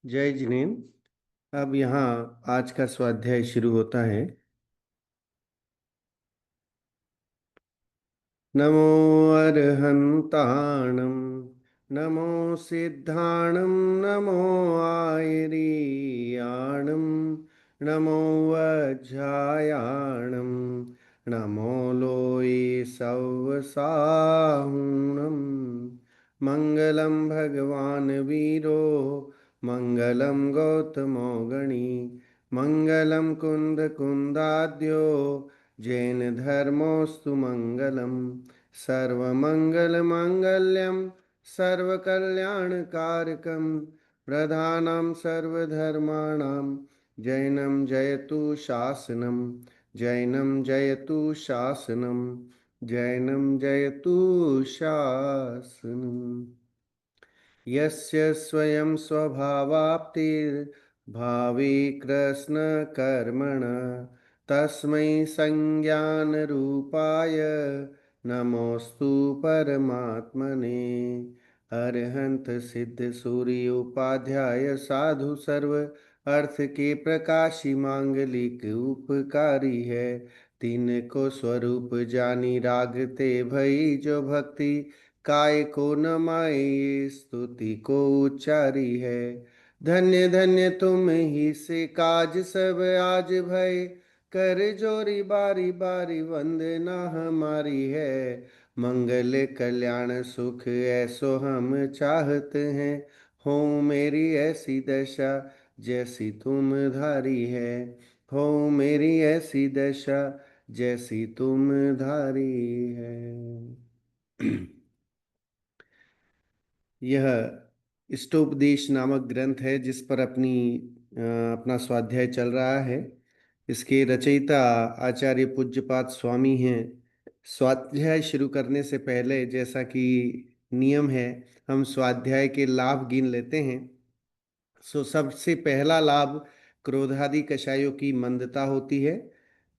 जय जिनेन्द्र। अब यहाँ आज का स्वाध्याय शुरू होता है। नमो अर्हन्ताणं, नमो सिद्धाणं, नमो आयरीयाणं, नमो वज्रायाणं, नमो लोये सव्वसाहुणं। मङ्गलं भगवान् वीरो, मङ्गलं गौतमो गणी, मङ्गलं कुन्दकुन्दाद्यो, जैन धर्मोस्तु मंगलम। सर्वमंगलमांगल्यं सर्वकल्याणकारकं, प्रधानं सर्वधर्माणां जैनं जयतु शासनं, जैनं जयतु शासनं, जैनं जयतु शासनम्। यस्य स्वयं स्वभावाप्तिर्भावे कृष्णकर्मण, तस्मै संज्ञानरूपाय नमोस्तु परमात्मने। अरहंत सिद्ध सूर्य उपाध्याय साधु सर्व अर्थ के प्रकाशी मांगलिक उपकारी है। तीन को स्वरूप जानी रागते भई जो भक्ति, काय को न माए स्तुति को उच्चारी है। धन्य धन्य तुम ही से काज सब आज भय, कर जोरी बारी बारी वंदना हमारी है। मंगल कल्याण सुख ऐसो हम चाहते हैं, हो मेरी ऐसी दशा जैसी तुम धारी है। हो मेरी ऐसी दशा जैसी तुम धारी है। यह इष्टोपदेश नामक ग्रंथ है जिस पर अपना स्वाध्याय चल रहा है। इसके रचयिता आचार्य पूज्यपाद स्वामी हैं। स्वाध्याय शुरू करने से पहले जैसा कि नियम है, हम स्वाध्याय के लाभ गिन लेते हैं। सबसे पहला लाभ, क्रोधादि कषायों की मंदता होती है।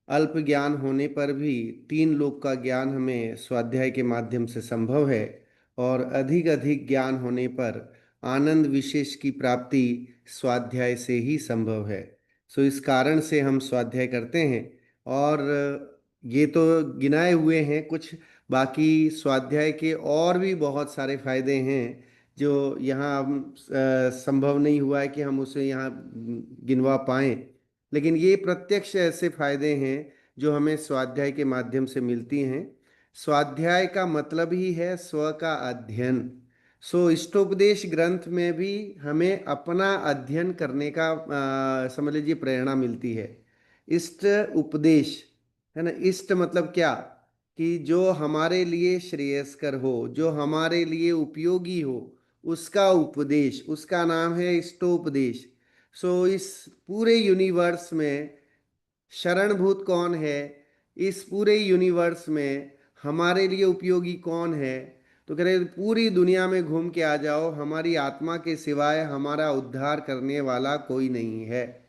अल्प ज्ञान होने पर भी तीन लोक का ज्ञान हमें स्वाध्याय के माध्यम से संभव है, और अधिक अधिक ज्ञान होने पर आनंद विशेष की प्राप्ति स्वाध्याय से ही संभव है। इस कारण से हम स्वाध्याय करते हैं। और ये तो गिनाए हुए हैं कुछ, बाकी स्वाध्याय के और भी बहुत सारे फायदे हैं जो यहाँ संभव नहीं हुआ है कि हम उसे यहाँ गिनवा पाएं। लेकिन ये प्रत्यक्ष ऐसे फायदे हैं जो हमें स्वाध्याय के माध्यम से मिलती हैं। स्वाध्याय का मतलब ही है स्व का अध्ययन। इष्टोपदेश ग्रंथ में भी हमें अपना अध्ययन करने का समझ लीजिए प्रेरणा मिलती है। इष्ट उपदेश है ना। इष्ट मतलब क्या, कि जो हमारे लिए श्रेयस्कर हो, जो हमारे लिए उपयोगी हो, उसका उपदेश, उसका नाम है इष्टोपदेश। इस पूरे यूनिवर्स में शरणभूत कौन है, इस पूरे यूनिवर्स में हमारे लिए उपयोगी कौन है, तो कह रहे पूरी दुनिया में घूम के आ जाओ, हमारी आत्मा के सिवाय हमारा उद्धार करने वाला कोई नहीं है।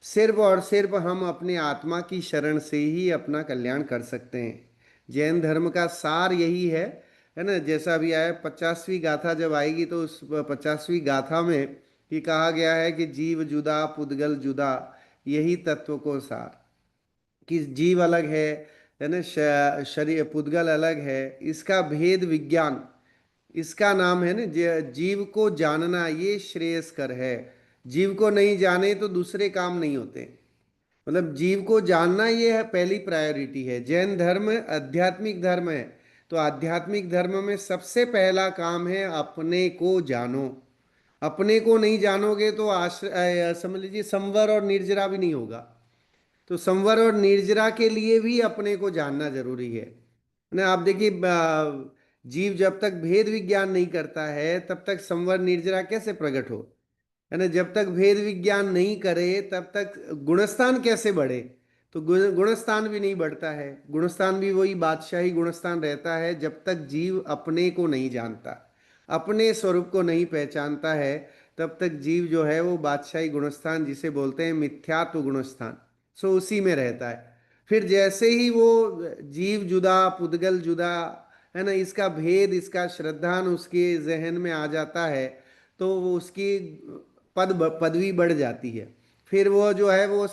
सिर्फ और सिर्फ हम अपने आत्मा की शरण से ही अपना कल्याण कर सकते हैं। जैन धर्म का सार यही है ना। जैसा अभी आया 50वीं गाथा जब आएगी तो उस 50वीं गाथा में ही कहा गया है कि जीव जुदा पुद्गल जुदा, यही तत्व को सार। कि जीव अलग है ना, शरीर पुद्गल अलग है, इसका भेद विज्ञान, इसका नाम है ना जीव को जानना, ये श्रेयस्कर है। जीव को नहीं जाने तो दूसरे काम नहीं होते। मतलब जीव को जानना ये है पहली प्रायोरिटी है। जैन धर्म आध्यात्मिक धर्म है, तो आध्यात्मिक धर्म में सबसे पहला काम है अपने को जानो। अपने को नहीं जानोगे तो समझ लीजिए संवर और निर्जरा भी नहीं होगा। तो संवर और निर्जरा के लिए भी अपने को जानना जरूरी है ना। आप देखिए जीव जब तक भेद विज्ञान नहीं करता है तब तक संवर निर्जरा कैसे प्रकट हो, है ना। जब तक भेद विज्ञान नहीं करे तब तक गुणस्थान कैसे बढ़े। तो गुणस्थान भी नहीं बढ़ता है। गुणस्थान भी वही बादशाही गुणस्थान रहता है जब तक जीव अपने को नहीं जानता, अपने स्वरूप को नहीं पहचानता है। तब तक जीव जो है वो बादशाही गुणस्थान, जिसे बोलते हैं मिथ्यात्व गुणस्थान, उसी में रहता है। फिर जैसे ही वो जीव जुदा पुद्गल जुदा, है ना, इसका भेद, इसका श्रद्धान उसके जहन में आ जाता है, तो वो उसकी पदवी बढ़ जाती है। फिर वो जो है वो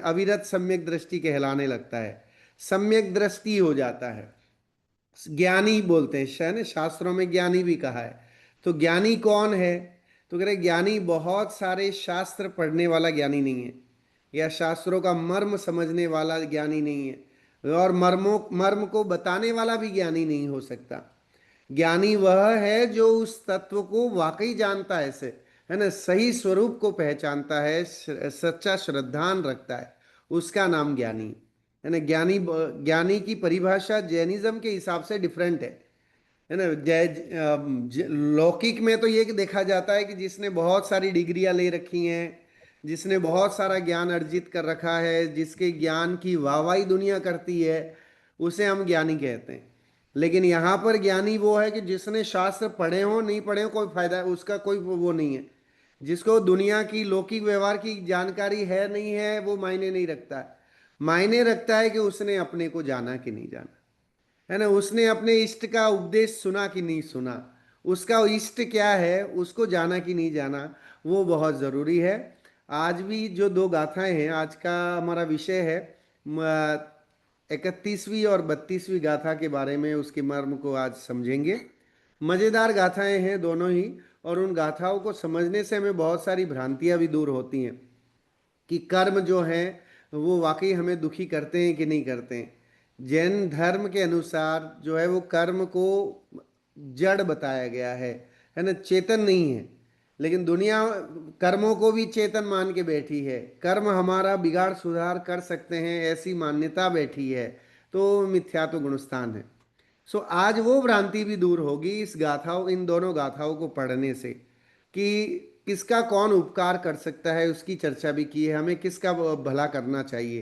अविरत सम्यक दृष्टि कहलाने लगता है, सम्यक दृष्टि हो जाता है। ज्ञानी बोलते हैं, शास्त्रों में ज्ञानी भी कहा है। तो ज्ञानी कौन है? तो कह रहे ज्ञानी बहुत सारे शास्त्र पढ़ने वाला ज्ञानी नहीं है, या शास्त्रों का मर्म समझने वाला ज्ञानी नहीं है, और मर्म को बताने वाला भी ज्ञानी नहीं हो सकता। ज्ञानी वह है जो उस तत्व को वाकई जानता है ना, सही स्वरूप को पहचानता है, सच्चा श्रद्धान रखता है, उसका नाम ज्ञानी है ना। ज्ञानी की परिभाषा जैनिज्म के हिसाब से डिफरेंट है ना। लौकिक में तो ये देखा जाता है कि जिसने बहुत सारी डिग्रियां ले रखी हैं, जिसने बहुत सारा ज्ञान अर्जित कर रखा है, जिसके ज्ञान की वाहवाही दुनिया करती है, उसे हम ज्ञानी कहते हैं। लेकिन यहाँ पर ज्ञानी वो है कि जिसने शास्त्र पढ़े हो नहीं पढ़े हो कोई फायदा, उसका कोई वो नहीं है। जिसको दुनिया की लौकिक व्यवहार की जानकारी है नहीं है वो मायने नहीं रखता है। मायने रखता है कि उसने अपने को जाना कि नहीं जाना, है ना, उसने अपने इष्ट का उपदेश सुना कि नहीं सुना, उसका इष्ट क्या है उसको जाना कि नहीं जाना, वो बहुत जरूरी है। आज भी जो दो गाथाएं हैं, आज का हमारा विषय है 31वीं और 32वीं गाथा के बारे में, उसके मर्म को आज समझेंगे। मजेदार गाथाएं हैं दोनों ही, और उन गाथाओं को समझने से हमें बहुत सारी भ्रांतियां भी दूर होती हैं कि कर्म जो है वो वाकई हमें दुखी करते हैं कि नहीं करते हैं। जैन धर्म के अनुसार जो है वो कर्म को जड़ बताया गया है ना, चेतन नहीं है। लेकिन दुनिया कर्मों को भी चेतन मान के बैठी है, कर्म हमारा बिगाड़ सुधार कर सकते हैं ऐसी मान्यता बैठी है, तो मिथ्या तो गुणस्थान है। सो आज वो भ्रांति भी दूर होगी इस गाथाओं, इन दोनों गाथाओं को पढ़ने से, कि किसका कौन उपकार कर सकता है उसकी चर्चा भी की है, हमें किसका भला करना चाहिए,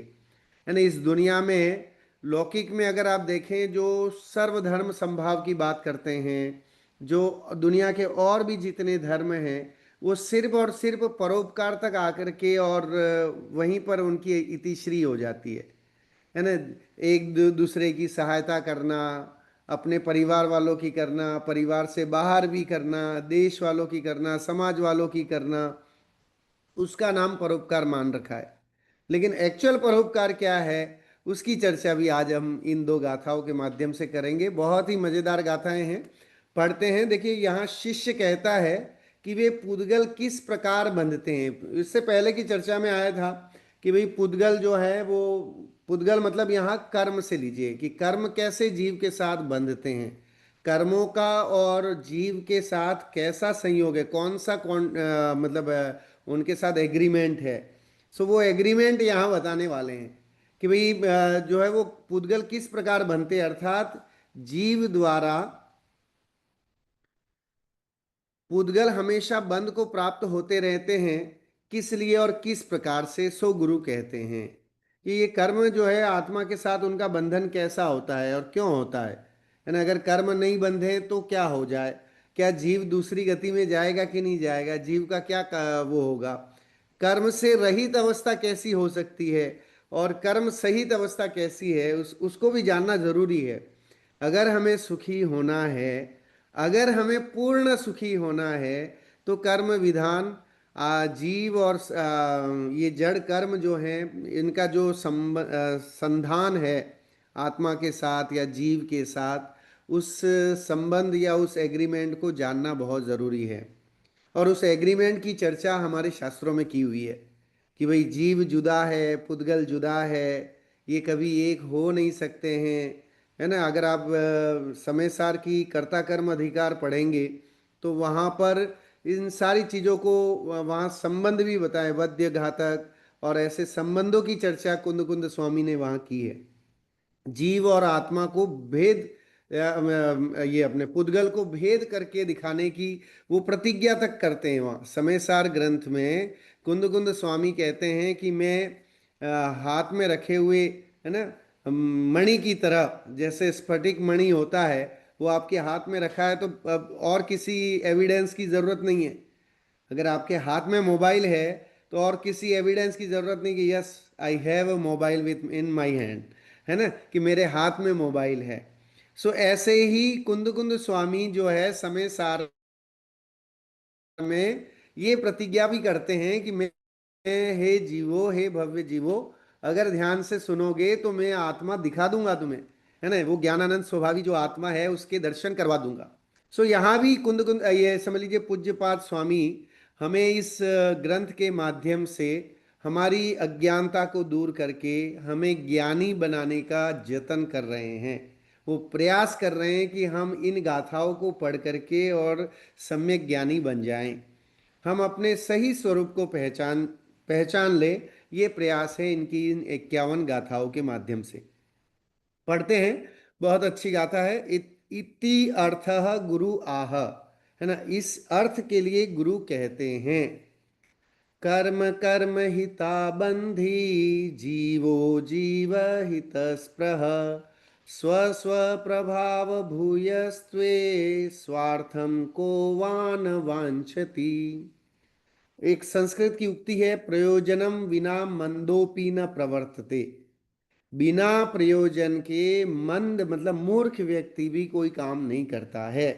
है ना। इस दुनिया में लौकिक में अगर आप देखें, जो सर्वधर्म संभाव की बात करते हैं, जो दुनिया के और भी जितने धर्म हैं, वो सिर्फ और सिर्फ परोपकार तक आकर के और वहीं पर उनकी इतिश्री हो जाती है ना। एक दूसरे की सहायता करना, अपने परिवार वालों की करना, परिवार से बाहर भी करना, देश वालों की करना, समाज वालों की करना, उसका नाम परोपकार मान रखा है। लेकिन एक्चुअल परोपकार क्या है, उसकी चर्चा भी आज हम इन दो गाथाओं के माध्यम से करेंगे। बहुत ही मजेदार गाथाएं हैं, पढ़ते हैं। देखिए यहाँ शिष्य कहता है कि वे पुद्गल किस प्रकार बंधते हैं। इससे पहले की चर्चा में आया था कि भाई पुद्गल जो है वो, पुद्गल मतलब यहाँ कर्म से लीजिए कि कर्म कैसे जीव के साथ बंधते हैं, कर्मों का और जीव के साथ कैसा संयोग है, कौन सा मतलब उनके साथ एग्रीमेंट है। सो वो एग्रीमेंट यहाँ बताने वाले हैं कि भाई जो है वो पुद्गल किस प्रकार बनते हैं, अर्थात जीव द्वारा पुद्गल हमेशा बंध को प्राप्त होते रहते हैं। किस लिए और किस प्रकार से, सो गुरु कहते हैं कि ये कर्म जो है आत्मा के साथ उनका बंधन कैसा होता है और क्यों होता है ना। अगर कर्म नहीं बंधे तो क्या हो जाए, क्या जीव दूसरी गति में जाएगा कि नहीं जाएगा, जीव का क्या वो होगा, कर्म से रहित अवस्था कैसी हो सकती है, और कर्म सहित अवस्था कैसी है, उसको भी जानना जरूरी है। अगर हमें सुखी होना है, अगर हमें पूर्ण सुखी होना है, तो कर्म विधान जीव और ये जड़ कर्म जो हैं, इनका जो संधान है आत्मा के साथ या जीव के साथ, उस संबंध या उस एग्रीमेंट को जानना बहुत ज़रूरी है। और उस एग्रीमेंट की चर्चा हमारे शास्त्रों में की हुई है कि भाई जीव जुदा है, पुद्गल जुदा है, ये कभी एक हो नहीं सकते हैं, है ना। अगर आप समय सार की कर्ता कर्म अधिकार पढ़ेंगे तो वहाँ पर इन सारी चीज़ों को वहाँ संबंध भी बताए, वध्य घातक और ऐसे संबंधों की चर्चा कुंद कुंद स्वामी ने वहाँ की है। जीव और आत्मा को भेद ये अपने पुद्गल को भेद करके दिखाने की वो प्रतिज्ञा तक करते हैं। वहाँ समयसार ग्रंथ में कुंद कुंद स्वामी कहते हैं कि मैं हाथ में रखे हुए, है ना, मणि की तरह, जैसे स्फटिक मणि होता है वो आपके हाथ में रखा है, तो अब और किसी एविडेंस की जरूरत नहीं है। अगर आपके हाथ में मोबाइल है तो और किसी एविडेंस की जरूरत नहीं कि yes I have a mobile with in my hand, है ना, कि मेरे हाथ में मोबाइल है। सो ऐसे ही कुंद कुंद स्वामी जो है समय सार में ये प्रतिज्ञा भी करते हैं कि मैं, हे जीवो, हे भव्य जीवो, अगर ध्यान से सुनोगे तो मैं आत्मा दिखा दूंगा तुम्हें, है ना, वो ज्ञानानंद स्वभावी जो आत्मा है उसके दर्शन करवा दूंगा। सो यहाँ भी कुंद कुंद ये समझ लीजिए पूज्यपाद स्वामी हमें इस ग्रंथ के माध्यम से हमारी अज्ञानता को दूर करके हमें ज्ञानी बनाने का जतन कर रहे हैं। वो प्रयास कर रहे हैं कि हम इन गाथाओं को पढ़ करके और सम्यक ज्ञानी बन जाएं, हम अपने सही स्वरूप को पहचान पहचान ले। ये प्रयास है इनकी इन 51 गाथाओं के माध्यम से। पढ़ते हैं, बहुत अच्छी गाथा है। इति अर्थः गुरु आह, है ना, इस अर्थ के लिए गुरु कहते हैं। कर्म कर्म हिता बंधी, जीवो जीव हित स्पृह, स्व स्व प्रभाव भूयस्त्वे, स्वार्थम को वान वांछति। एक संस्कृत की उक्ति है, प्रयोजनम विना मंदोपि न प्रवर्तते। बिना प्रयोजन के मंद मतलब मूर्ख व्यक्ति भी कोई काम नहीं करता है।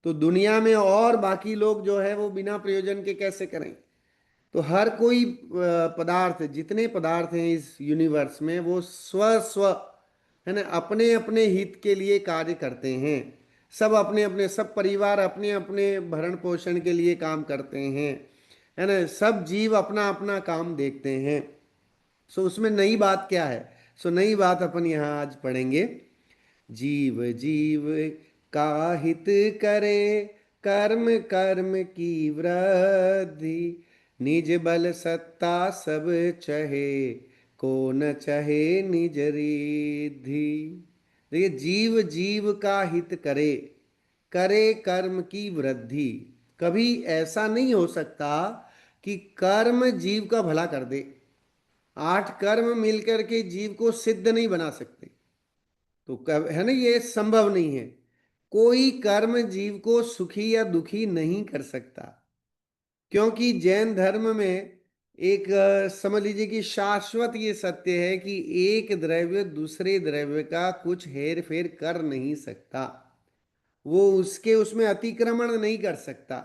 तो दुनिया में और बाकी लोग जो है वो बिना प्रयोजन के कैसे करें? तो हर कोई पदार्थ, जितने पदार्थ हैं इस यूनिवर्स में, वो स्व स्व, है ना, अपने अपने हित के लिए कार्य करते हैं। सब अपने अपने, सब परिवार अपने अपने भरण पोषण के लिए काम करते हैं, है ना, सब जीव अपना अपना काम देखते हैं। सो उसमें नई बात क्या है? सो नई बात अपन यहाँ आज पढ़ेंगे। जीव जीव का हित करे, कर्म कर्म की वृद्धि, निज बल सत्ता सब चहे, को न चहे निज रिद्धि। देखिए, जीव जीव का हित करे, करे कर्म की वृद्धि। कभी ऐसा नहीं हो सकता कि कर्म जीव का भला कर दे। 8 कर्म मिलकर के जीव को सिद्ध नहीं बना सकते। तो कब, है ना, ये संभव नहीं है। कोई कर्म जीव को सुखी या दुखी नहीं कर सकता, क्योंकि जैन धर्म में एक समझ लीजिए कि शाश्वत ये सत्य है कि एक द्रव्य दूसरे द्रव्य का कुछ हेर फेर कर नहीं सकता, वो उसके उसमें अतिक्रमण नहीं कर सकता।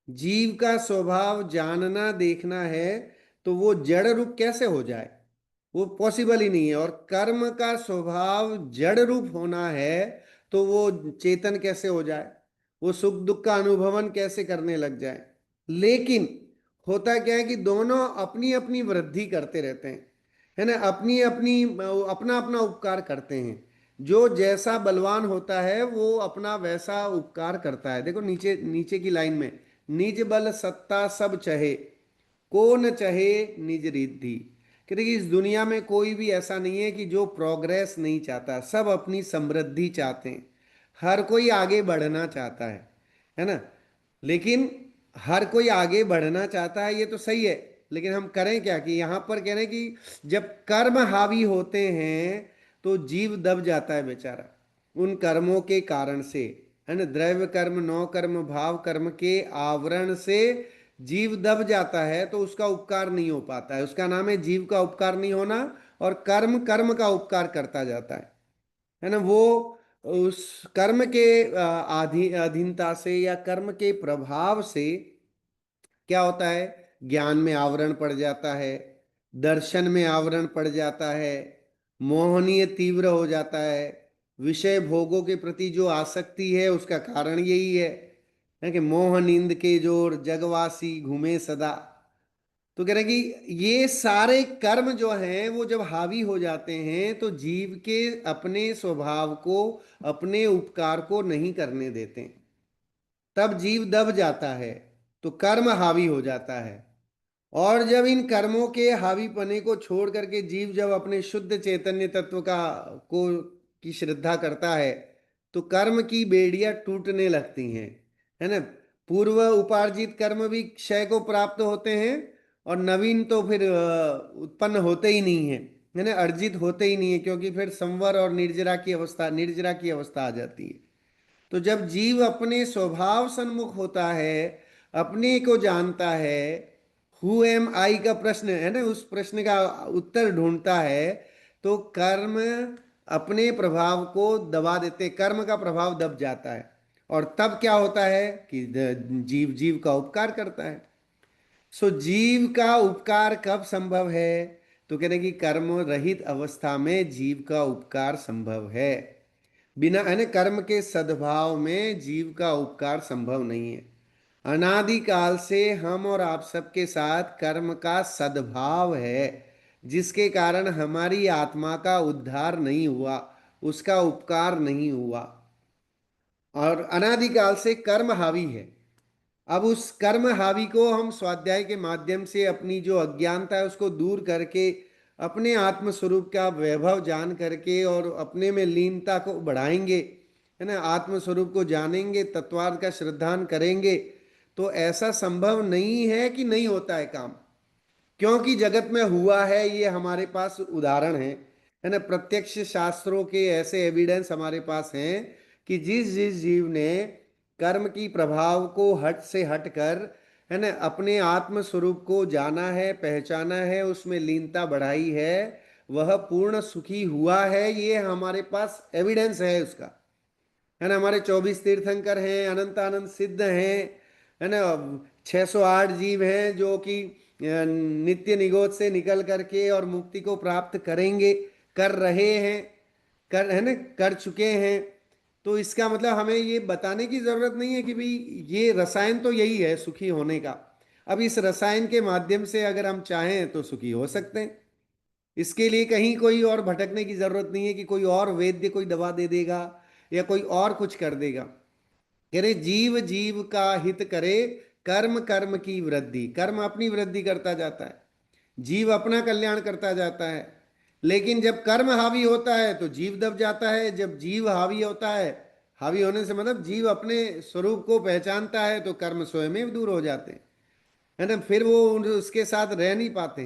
जीव का स्वभाव जानना देखना है तो वो जड़ रूप कैसे हो जाए? वो पॉसिबल ही नहीं है। और कर्म का स्वभाव जड़ रूप होना है तो वो चेतन कैसे हो जाए? वो सुख दुख का अनुभवन कैसे करने लग जाए? लेकिन होता क्या है कि दोनों अपनी अपनी वृद्धि करते रहते हैं, है ना, अपनी अपनी अपना अपना उपकार करते हैं। जो जैसा बलवान होता है वो अपना वैसा उपकार करता है। देखो नीचे नीचे की लाइन में, निज बल सत्ता सब चहे, को न चहे निज रिद्धि। कि देखिए, इस दुनिया में कोई भी ऐसा नहीं है कि जो प्रोग्रेस नहीं चाहता, सब अपनी समृद्धि चाहते हैं। हर कोई आगे बढ़ना चाहता है ना। लेकिन हर कोई आगे बढ़ना चाहता है, ये तो सही है। लेकिन हम करें क्या? कि यहाँ पर कह रहे हैं कि जब कर्म हावी होते हैं तो जीव दब जाता है बेचारा, उन कर्मों के कारण से, है ना। द्रव्य कर्म, नौ कर्म, भाव कर्म के आवरण से जीव दब जाता है, तो उसका उपकार नहीं हो पाता है। उसका नाम है जीव का उपकार नहीं होना, और कर्म कर्म का उपकार करता जाता है ना। वो उस कर्म के अधीनता से या कर्म के प्रभाव से क्या होता है? ज्ञान में आवरण पड़ जाता है, दर्शन में आवरण पड़ जाता है, मोहनीय तीव्र हो जाता है। विषय भोगों के प्रति जो आसक्ति है उसका कारण यही है कि मोह नींद के जोर जगवासी घूमे सदा। तो कह रहे हैं कि ये सारे कर्म जो हैं वो जब हावी हो जाते हैं तो जीव के अपने स्वभाव को, अपने उपकार को नहीं करने देते, तब जीव दब जाता है, तो कर्म हावी हो जाता है। और जब इन कर्मों के हावीपने को छोड़ करके जीव जब अपने शुद्ध चैतन्य तत्व का को की श्रद्धा करता है, तो कर्म की बेड़ियां टूटने लगती हैं, है ना। पूर्व उपार्जित कर्म भी क्षय को प्राप्त होते हैं, और नवीन तो फिर उत्पन्न होते ही नहीं है ना, अर्जित होते ही नहीं है, क्योंकि फिर संवर और निर्जरा की अवस्था आ जाती है। तो जब जीव अपने स्वभाव सन्मुख होता है, अपने को जानता है, हु एम आई का प्रश्न है ना, उस प्रश्न का उत्तर ढूंढता है, तो कर्म अपने प्रभाव को दबा देते, कर्म का प्रभाव दब जाता है। और तब क्या होता है कि जीव जीव का उपकार करता है। सो जीव का उपकार कब संभव है? तो कह रहे हैं कि कर्म रहित अवस्था में जीव का उपकार संभव है। बिना है ना कर्म के सद्भाव में जीव का उपकार संभव नहीं है। अनादिकाल से हम और आप सबके साथ कर्म का सद्भाव है, जिसके कारण हमारी आत्मा का उद्धार नहीं हुआ, उसका उपकार नहीं हुआ। और अनादिकाल से कर्म हावी है। अब उस कर्म हावी को हम स्वाध्याय के माध्यम से अपनी जो अज्ञानता है उसको दूर करके अपने आत्म स्वरूप का वैभव जान करके और अपने में लीनता को बढ़ाएंगे, है ना, आत्म स्वरूप को जानेंगे, तत्वार्थ का श्रद्धान करेंगे, तो ऐसा संभव नहीं है कि नहीं होता है काम। क्योंकि जगत में हुआ है, ये हमारे पास उदाहरण है ना, प्रत्यक्ष शास्त्रों के ऐसे एविडेंस हमारे पास हैं कि जिस जिस जीव ने कर्म की प्रभाव को हट से हट कर, है ना, अपने आत्म स्वरूप को जाना है, पहचाना है, उसमें लीनता बढ़ाई है, वह पूर्ण सुखी हुआ है। ये हमारे पास एविडेंस है उसका, है ना। हमारे 24 तीर्थंकर हैं, अनंत आनंद सिद्ध हैं, है ना। 608 जीव हैं जो कि नित्य निगोद से निकल करके और मुक्ति को प्राप्त करेंगे, कर रहे हैं, कर, है ना, कर चुके हैं। तो इसका मतलब हमें ये बताने की जरूरत नहीं है कि भाई ये रसायन तो यही है सुखी होने का। अब इस रसायन के माध्यम से अगर हम चाहें तो सुखी हो सकते हैं। इसके लिए कहीं कोई और भटकने की जरूरत नहीं है कि कोई और वैद्य कोई दवा दे देगा या कोई और कुछ कर देगा। कह रहे जीव जीव का हित करे, कर्म कर्म की वृद्धि, कर्म अपनी वृद्धि करता जाता है, जीव अपना कल्याण करता जाता है। लेकिन जब कर्म हावी होता है तो जीव दब जाता है, जब जीव हावी होता है, हावी होने से मतलब जीव अपने स्वरूप को पहचानता है, तो कर्म स्वयं ही दूर हो जाते हैं, है ना। फिर वो उसके साथ रह नहीं पाते।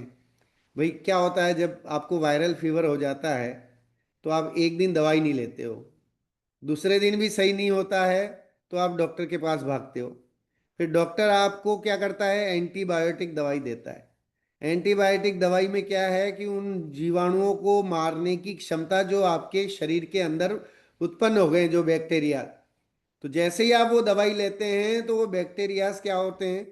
भाई क्या होता है जब आपको वायरल फीवर हो जाता है, तो आप एक दिन दवाई नहीं लेते हो, दूसरे दिन भी सही नहीं होता है, तो आप डॉक्टर के पास भागते हो। फिर डॉक्टर आपको क्या करता है, एंटीबायोटिक दवाई देता है। एंटीबायोटिक दवाई में क्या है कि उन जीवाणुओं को मारने की क्षमता जो आपके शरीर के अंदर उत्पन्न हो गए, जो बैक्टीरिया, तो जैसे ही आप वो दवाई लेते हैं तो वो बैक्टीरियाज क्या होते हैं,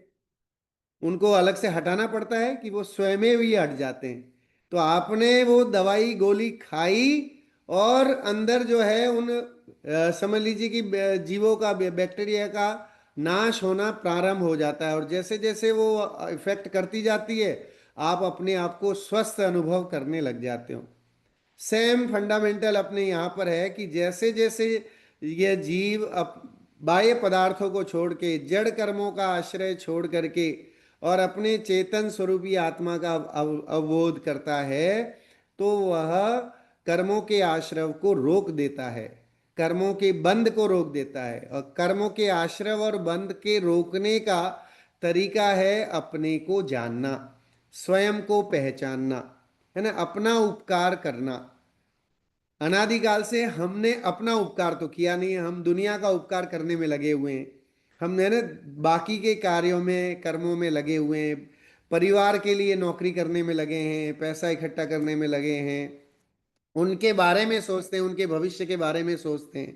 उनको अलग से हटाना पड़ता है कि वो स्वयं ही हट जाते हैं। तो आपने वो दवाई गोली खाई और अंदर जो है उन समझ लीजिए कि जीवों का, बैक्टीरिया का नाश होना प्रारंभ हो जाता है। और जैसे जैसे वो इफेक्ट करती जाती है, आप अपने आप को स्वस्थ अनुभव करने लग जाते हो। सेम फंडामेंटल अपने यहाँ पर है कि जैसे जैसे ये जीव बाह्य पदार्थों को छोड़ के, जड़ कर्मों का आश्रय छोड़ करके और अपने चेतन स्वरूपी आत्मा का अवबोध करता है, तो वह कर्मों के आश्रय को रोक देता है, कर्मों के बंध को रोक देता है। और कर्मों के आश्रय और बंध के रोकने का तरीका है अपने को जानना, स्वयं को पहचानना, है ना, अपना उपकार करना। अनादिकाल से हमने अपना उपकार तो किया नहीं है, हम दुनिया का उपकार करने में लगे हुए हैं। हमने ना बाकी के कार्यों में, कर्मों में लगे हुए हैं, परिवार के लिए नौकरी करने में लगे हैं, पैसा इकट्ठा करने में लगे हैं, उनके बारे में सोचते हैं, उनके भविष्य के बारे में सोचते हैं।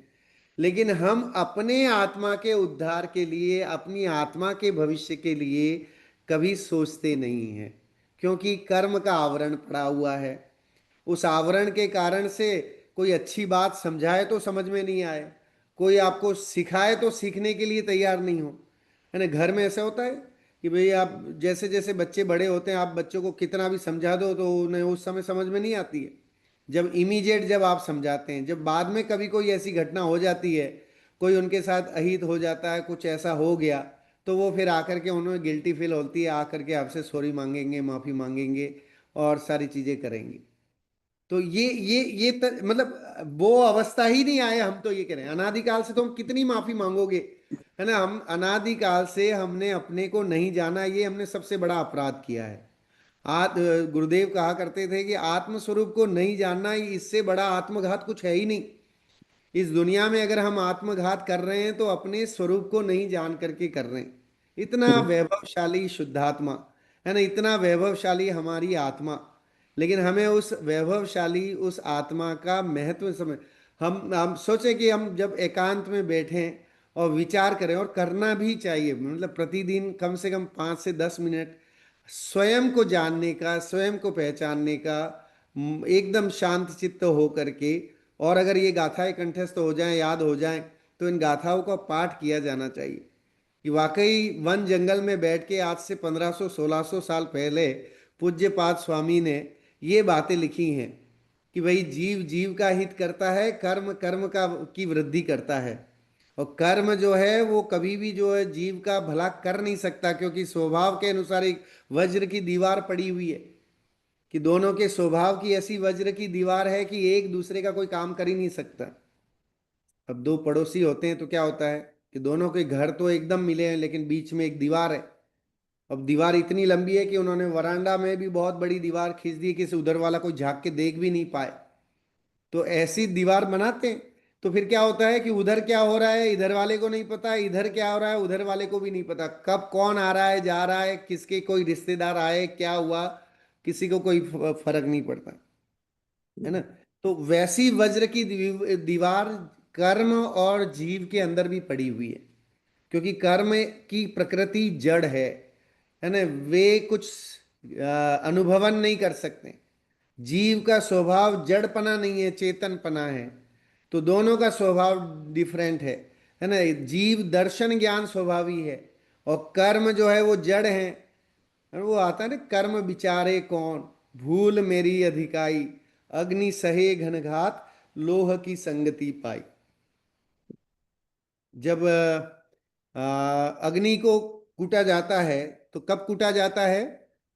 लेकिन हम अपने आत्मा के उद्धार के लिए, अपनी आत्मा के भविष्य के लिए कभी सोचते नहीं हैं, क्योंकि कर्म का आवरण पड़ा हुआ है। उस आवरण के कारण से कोई अच्छी बात समझाए तो समझ में नहीं आए, कोई आपको सिखाए तो सीखने के लिए तैयार नहीं हो, है ना। घर में ऐसा होता है कि भाई आप जैसे जैसे बच्चे बड़े होते हैं, आप बच्चों को कितना भी समझा दो तो उन्हें उस समय समझ में नहीं आती है। जब इमीडिएट जब आप समझाते हैं, जब बाद में कभी कोई ऐसी घटना हो जाती है, कोई उनके साथ अहित हो जाता है, कुछ ऐसा हो गया, तो वो फिर आकर के उन्हें गिल्टी फील होती है, आकर के आपसे सॉरी मांगेंगे, माफ़ी मांगेंगे और सारी चीज़ें करेंगे। तो मतलब वो अवस्था ही नहीं आए। हम तो ये कह रहे हैं अनादिकाल से तो हम कितनी माफी मांगोगे, है ना। हम अनादिकाल से हमने अपने को नहीं जाना, ये हमने सबसे बड़ा अपराध किया है। गुरुदेव कहा करते थे कि आत्म स्वरूप को नहीं जानना, इससे बड़ा आत्मघात कुछ है ही नहीं। इस दुनिया में अगर हम आत्मघात कर रहे हैं तो अपने स्वरूप को नहीं जान करके कर रहे हैं। इतना वैभवशाली शुद्धात्मा, है ना, इतना वैभवशाली हमारी आत्मा, लेकिन हमें उस वैभवशाली उस आत्मा का महत्व समझ, हम सोचे कि हम जब एकांत में बैठें और विचार करें, और करना भी चाहिए, मतलब प्रतिदिन कम से कम 5 से 10 मिनट स्वयं को जानने का, स्वयं को पहचानने का, एकदम शांत चित्त हो करके। और अगर ये गाथाएं कंठस्थ हो जाएं, याद हो जाएं, तो इन गाथाओं का पाठ किया जाना चाहिए कि वाकई वन जंगल में बैठ के आज से 1500 1600 साल पहले पूज्यपाद स्वामी ने ये बातें लिखी हैं कि भाई जीव जीव का हित करता है, कर्म कर्म का की वृद्धि करता है। और कर्म जो है वो कभी भी जो है जीव का भला कर नहीं सकता, क्योंकि स्वभाव के अनुसार एक वज्र की दीवार पड़ी हुई है कि दोनों के स्वभाव की ऐसी वज्र की दीवार है कि एक दूसरे का कोई काम कर ही नहीं सकता। अब दो पड़ोसी होते हैं तो क्या होता है कि दोनों के घर तो एकदम मिले हैं, लेकिन बीच में एक दीवार है। अब दीवार इतनी लंबी है कि उन्होंने वरांडा में भी बहुत बड़ी दीवार खींच दी कि उधर वाला कोई झांक के देख भी नहीं पाए। तो ऐसी दीवार बनाते हैं, तो फिर क्या होता है कि उधर क्या हो रहा है इधर वाले को नहीं पता, इधर क्या हो रहा है उधर वाले को भी नहीं पता, कब कौन आ रहा है जा रहा है, किसके कोई रिश्तेदार आए क्या हुआ, किसी को कोई फर्क नहीं पड़ता, है ना। तो वैसी वज्र की दीवार कर्म और जीव के अंदर भी पड़ी हुई है, क्योंकि कर्म की प्रकृति जड़ है ना। वे कुछ अनुभवन नहीं कर सकते। जीव का स्वभाव जड़पना नहीं है, चेतनपना है। तो दोनों का स्वभाव डिफरेंट है ना। जीव दर्शन ज्ञान स्वभावी है, और कर्म जो है वो जड़ है। और वो आता है ना, कर्म विचारे कौन, भूल मेरी अधिकाई, अग्नि सहे घनघात, लोह की संगति पाई। जब अग्नि को कूटा जाता है, तो कब कूटा जाता है,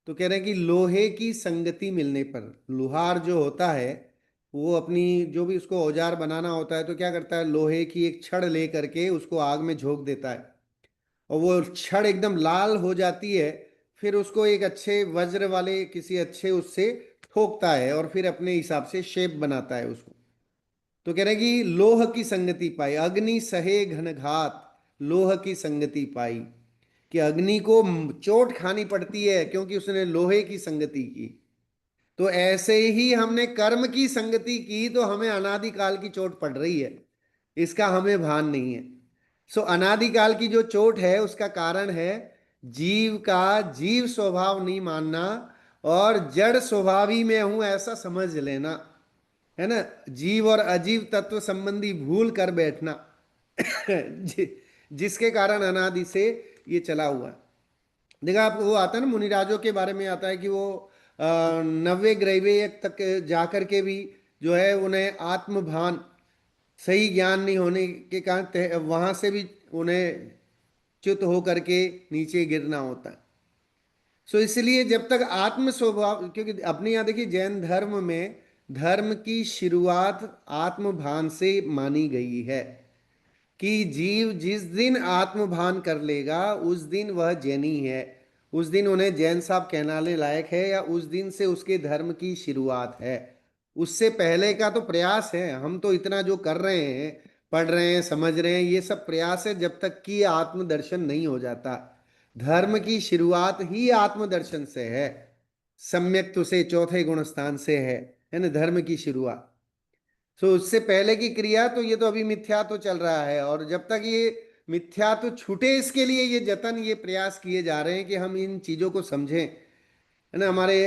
तो कह रहे हैं कि लोहे की संगति मिलने पर। लोहार जो होता है वो अपनी जो भी उसको औजार बनाना होता है तो क्या करता है, लोहे की एक छड़ ले करके उसको आग में झोंक देता है, और वो छड़ एकदम लाल हो जाती है। फिर उसको एक अच्छे वज्र वाले किसी अच्छे उससे ठोकता है, और फिर अपने हिसाब से शेप बनाता है उसको। तो कह रहे हैं कि लोह की संगति पाई, अग्नि सहे घनघात, लोह की संगति पाई। कि अग्नि को चोट खानी पड़ती है क्योंकि उसने लोहे की संगति की। तो ऐसे ही हमने कर्म की संगति की तो हमें अनादिकाल की चोट पड़ रही है, इसका हमें भान नहीं है। सो अनादिकाल की जो चोट है उसका कारण है जीव का जीव स्वभाव नहीं मानना, और जड़ स्वभावी में हूं ऐसा समझ लेना, है ना। जीव और अजीव तत्व संबंधी भूल कर बैठना जिसके कारण अनादि से ये चला हुआ है। देखा आप, वो आता है ना मुनिराजों के बारे में आता है कि वो 90 ग्रैविय तक जाकर के भी जो है उन्हें आत्मभान सही ज्ञान नहीं होने के कारण वहां से भी उन्हें च्युत होकर के नीचे गिरना होता है। सो इसलिए जब तक आत्म स्वभाव, क्योंकि अपने यहाँ देखिए जैन धर्म में धर्म की शुरुआत आत्मभान से मानी गई है कि जीव जिस दिन आत्मभान कर लेगा उस दिन वह जैनी है, उस दिन उन्हें जैन साहब कहलाने लायक है, या उस दिन से उसके धर्म की शुरुआत है। उससे पहले का तो प्रयास है, हम तो इतना जो कर रहे हैं, पढ़ रहे हैं, समझ रहे हैं, ये सब प्रयास है जब तक कि आत्मदर्शन नहीं हो जाता। धर्म की शुरुआत ही आत्मदर्शन से है, सम्यक से चौथे गुण स्थान से है ना, धर्म की शुरुआत। सो उससे पहले की क्रिया तो ये तो अभी मिथ्या तो चल रहा है, और जब तक ये मिथ्या तो छूटे इसके लिए ये जतन ये प्रयास किए जा रहे हैं कि हम इन चीजों को समझें, है ना। हमारे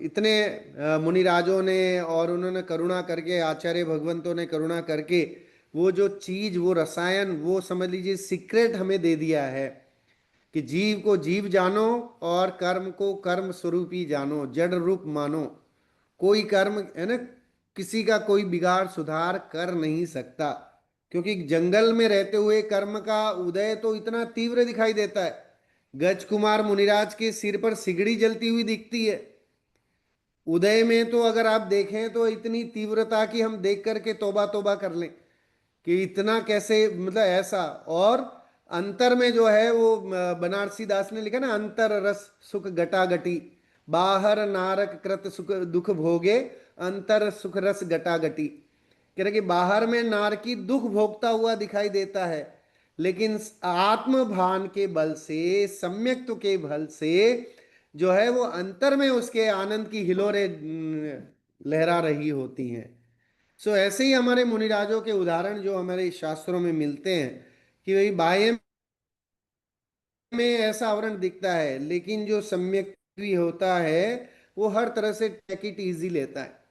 इतने मुनिराजों ने और उन्होंने करुणा करके, आचार्य भगवंतों ने करुणा करके वो जो चीज वो रसायन वो समझ लीजिए सीक्रेट हमें दे दिया है कि जीव को जीव जानो और कर्म को कर्म स्वरूप ही जानो, जड़ रूप मानो। कोई कर्म, है ना, किसी का कोई बिगाड़ सुधार कर नहीं सकता, क्योंकि जंगल में रहते हुए कर्म का उदय तो इतना तीव्र दिखाई देता है। गज कुमार मुनिराज के सिर पर सिगड़ी जलती हुई दिखती है, उदय में तो अगर आप देखें तो इतनी तीव्रता की हम देख करके तौबा तौबा कर लें कि इतना कैसे, मतलब ऐसा। और अंतर में जो है वो बनारसी दास ने लिखा ना, अंतर रस सुख गटा गटी, बाहर नारक कृत सुख दुख भोगे, अंतर सुख रस गटा गटी। कह रहे कि बाहर में नार की दुख भोगता हुआ दिखाई देता है, लेकिन आत्म भान के बल से, सम्यक्त्व के बल से जो है वो अंतर में उसके आनंद की हिलोरें लहरा रही होती हैं। सो ऐसे ही हमारे मुनिराजों के उदाहरण जो हमारे शास्त्रों में मिलते हैं कि भाई बाह्य में ऐसा आवरण दिखता है, लेकिन जो सम्यक भी होता है वो हर तरह से टेक इट इजी लेता है।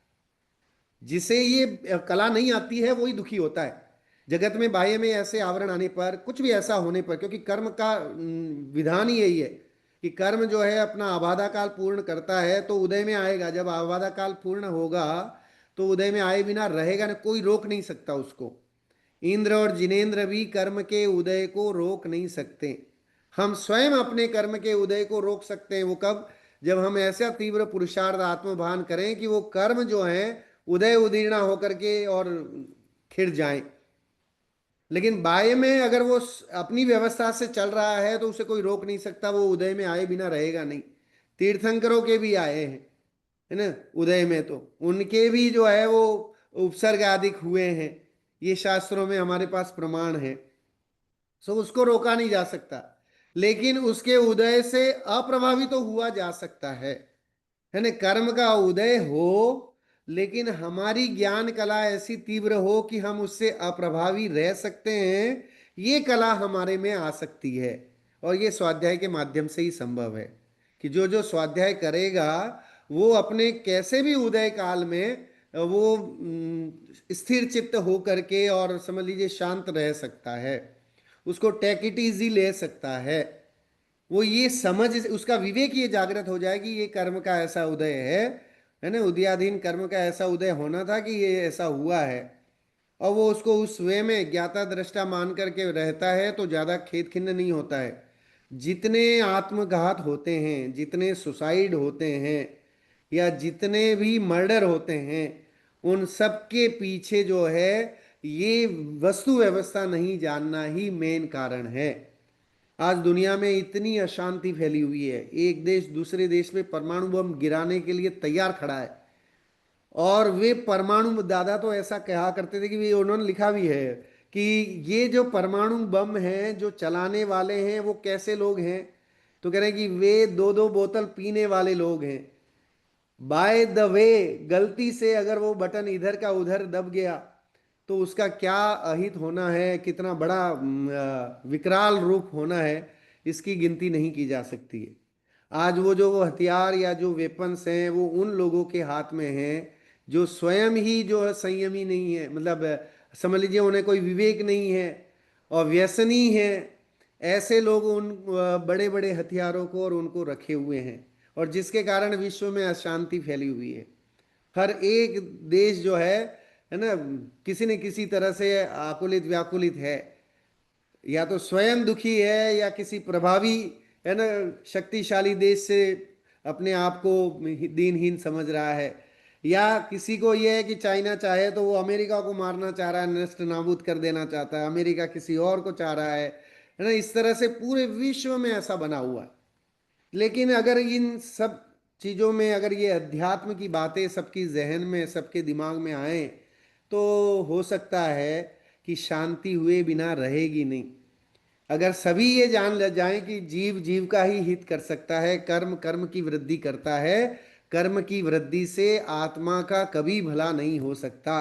जिसे ये कला नहीं आती है वही दुखी होता है। जगत में बाह्य में ऐसे आवरण आने पर, कुछ भी ऐसा होने पर, क्योंकि कर्म का विधान ही यही है कि कर्म जो है अपना आबादा काल पूर्ण करता है तो उदय में आएगा। जब आबादा काल पूर्ण होगा तो उदय में आए बिना रहेगा ना, कोई रोक नहीं सकता उसको। इंद्र और जिनेंद्र भी कर्म के उदय को रोक नहीं सकते। हम स्वयं अपने कर्म के उदय को रोक सकते हैं। वो कब? जब हम ऐसा तीव्र पुरुषार्थ आत्मभान करें कि वो कर्म जो है उदय उदीर्णा होकर के और खिड़ जाएं। लेकिन बाह्य में अगर वो अपनी व्यवस्था से चल रहा है तो उसे कोई रोक नहीं सकता, वो उदय में आए बिना रहेगा नहीं। तीर्थंकरों के भी आए हैं, है ना, उदय में, तो उनके भी जो है वो उपसर्ग आदि हुए हैं। ये शास्त्रों में हमारे पास प्रमाण है। सो उसको रोका नहीं जा सकता, लेकिन उसके उदय से अप्रभावित तो हुआ जा सकता है ना। कर्म का उदय हो, लेकिन हमारी ज्ञान कला ऐसी तीव्र हो कि हम उससे अप्रभावी रह सकते हैं। ये कला हमारे में आ सकती है, और ये स्वाध्याय के माध्यम से ही संभव है कि जो जो स्वाध्याय करेगा वो अपने कैसे भी उदय काल में वो स्थिर चित्त हो करके और समझ लीजिए शांत रह सकता है। उसको टेक इट इजी ले सकता है। वो ये समझ, उसका विवेक ये जागृत हो जाए कि ये कर्म का ऐसा उदय है ना, उदयाधीन कर्म का ऐसा उदय होना था कि ये ऐसा हुआ है। और वो उसको उस वे में ज्ञाता दृष्टा मान करके रहता है तो ज्यादा खेद खिन्न नहीं होता है। जितने आत्मघात होते हैं, जितने सुसाइड होते हैं, या जितने भी मर्डर होते हैं, उन सब के पीछे जो है ये वस्तु व्यवस्था नहीं जानना ही मेन कारण है। आज दुनिया में इतनी अशांति फैली हुई है, एक देश दूसरे देश में परमाणु बम गिराने के लिए तैयार खड़ा है। और वे परमाणु दादा तो ऐसा कहा करते थे कि वे, उन्होंने लिखा भी है कि ये जो परमाणु बम हैं जो चलाने वाले हैं वो कैसे लोग हैं। तो कह रहे हैं कि वे दो दो बोतल पीने वाले लोग हैं। बाय द वे, गलती से अगर वो बटन इधर का उधर दब गया तो उसका क्या अहित होना है, कितना बड़ा विकराल रूप होना है, इसकी गिनती नहीं की जा सकती है। आज वो हथियार या जो वेपन्स हैं वो उन लोगों के हाथ में हैं जो स्वयं ही जो है संयमी नहीं है, मतलब समझ लीजिए उन्हें कोई विवेक नहीं है और व्यसनी है। ऐसे लोग उन बड़े बड़े हथियारों को और उनको रखे हुए हैं, और जिसके कारण विश्व में अशांति फैली हुई है। हर एक देश जो है ना, किसी न किसी तरह से आकुलित व्याकुलित है। या तो स्वयं दुखी है या किसी प्रभावी, है ना, शक्तिशाली देश से अपने आप को दीनहीन समझ रहा है। या किसी को यह है कि चाइना चाहे तो वो अमेरिका को मारना चाह रहा है, नष्ट नाबूद कर देना चाहता है, अमेरिका किसी और को चाह रहा है ना। इस तरह से पूरे विश्व में ऐसा बना हुआ है। लेकिन अगर इन सब चीजों में अगर ये अध्यात्म की बातें सबकी जहन में, सबके दिमाग में आए, तो हो सकता है कि शांति हुए बिना रहेगी नहीं। अगर सभी ये जान ले जाएं कि जीव जीव का ही हित कर सकता है, कर्म कर्म की वृद्धि करता है, कर्म की वृद्धि से आत्मा का कभी भला नहीं हो सकता,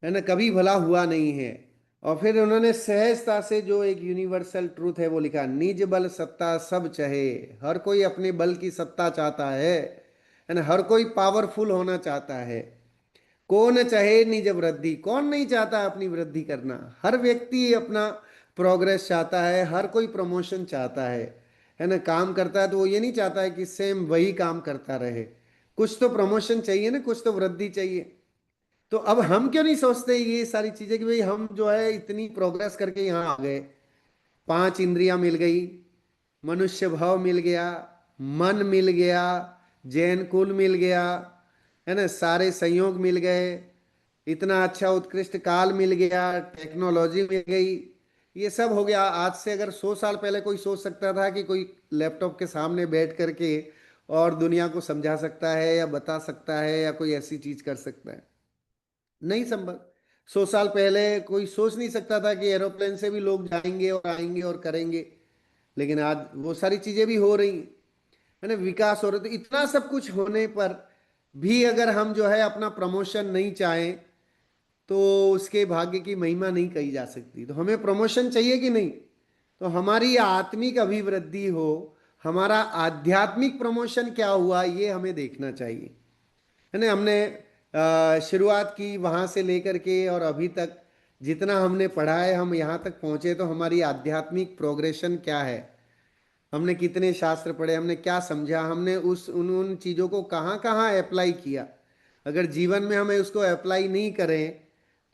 है ना, कभी भला हुआ नहीं है। और फिर उन्होंने सहजता से जो एक यूनिवर्सल ट्रूथ है वो लिखा, निज बल सत्ता सब चाहे। हर कोई अपने बल की सत्ता चाहता है ना, हर कोई पावरफुल होना चाहता है। कौन चाहे निज वृद्धि, कौन नहीं चाहता अपनी वृद्धि करना। हर व्यक्ति अपना प्रोग्रेस चाहता है, हर कोई प्रमोशन चाहता है ना। काम करता है तो वो ये नहीं चाहता है कि सेम वही काम करता रहे। कुछ तो प्रमोशन चाहिए ना, कुछ तो वृद्धि चाहिए। तो अब हम क्यों नहीं सोचते ये सारी चीजें कि भाई हम जो है इतनी प्रोग्रेस करके यहाँ आ गए, पांच इंद्रियां मिल गई, मनुष्य भाव मिल गया, मन मिल गया, जैन कुल मिल गया, है ना, सारे संयोग मिल गए, इतना अच्छा उत्कृष्ट काल मिल गया, टेक्नोलॉजी मिल गई, ये सब हो गया। आज से अगर 100 साल पहले कोई सोच सकता था कि कोई लैपटॉप के सामने बैठ करके और दुनिया को समझा सकता है या बता सकता है या कोई ऐसी चीज कर सकता है? नहीं संभव। 100 साल पहले कोई सोच नहीं सकता था कि एरोप्लेन से भी लोग जाएंगे और आएंगे और करेंगे। लेकिन आज वो सारी चीजें भी हो रही, है ना, विकास हो रहा। तो इतना सब कुछ होने पर भी अगर हम जो है अपना प्रमोशन नहीं चाहें, तो उसके भाग्य की महिमा नहीं कही जा सकती। तो हमें प्रमोशन चाहिए कि नहीं? तो हमारी आत्मिक अभिवृद्धि हो, हमारा आध्यात्मिक प्रमोशन क्या हुआ, ये हमें देखना चाहिए, है ना। हमने शुरुआत की वहां से लेकर के और अभी तक जितना हमने पढ़ा है, हम यहाँ तक पहुंचे, तो हमारी आध्यात्मिक प्रोग्रेशन क्या है, हमने कितने शास्त्र पढ़े, हमने क्या समझा, हमने उस उन उन चीज़ों को कहाँ कहाँ अप्लाई किया। अगर जीवन में हमें उसको अप्लाई नहीं करें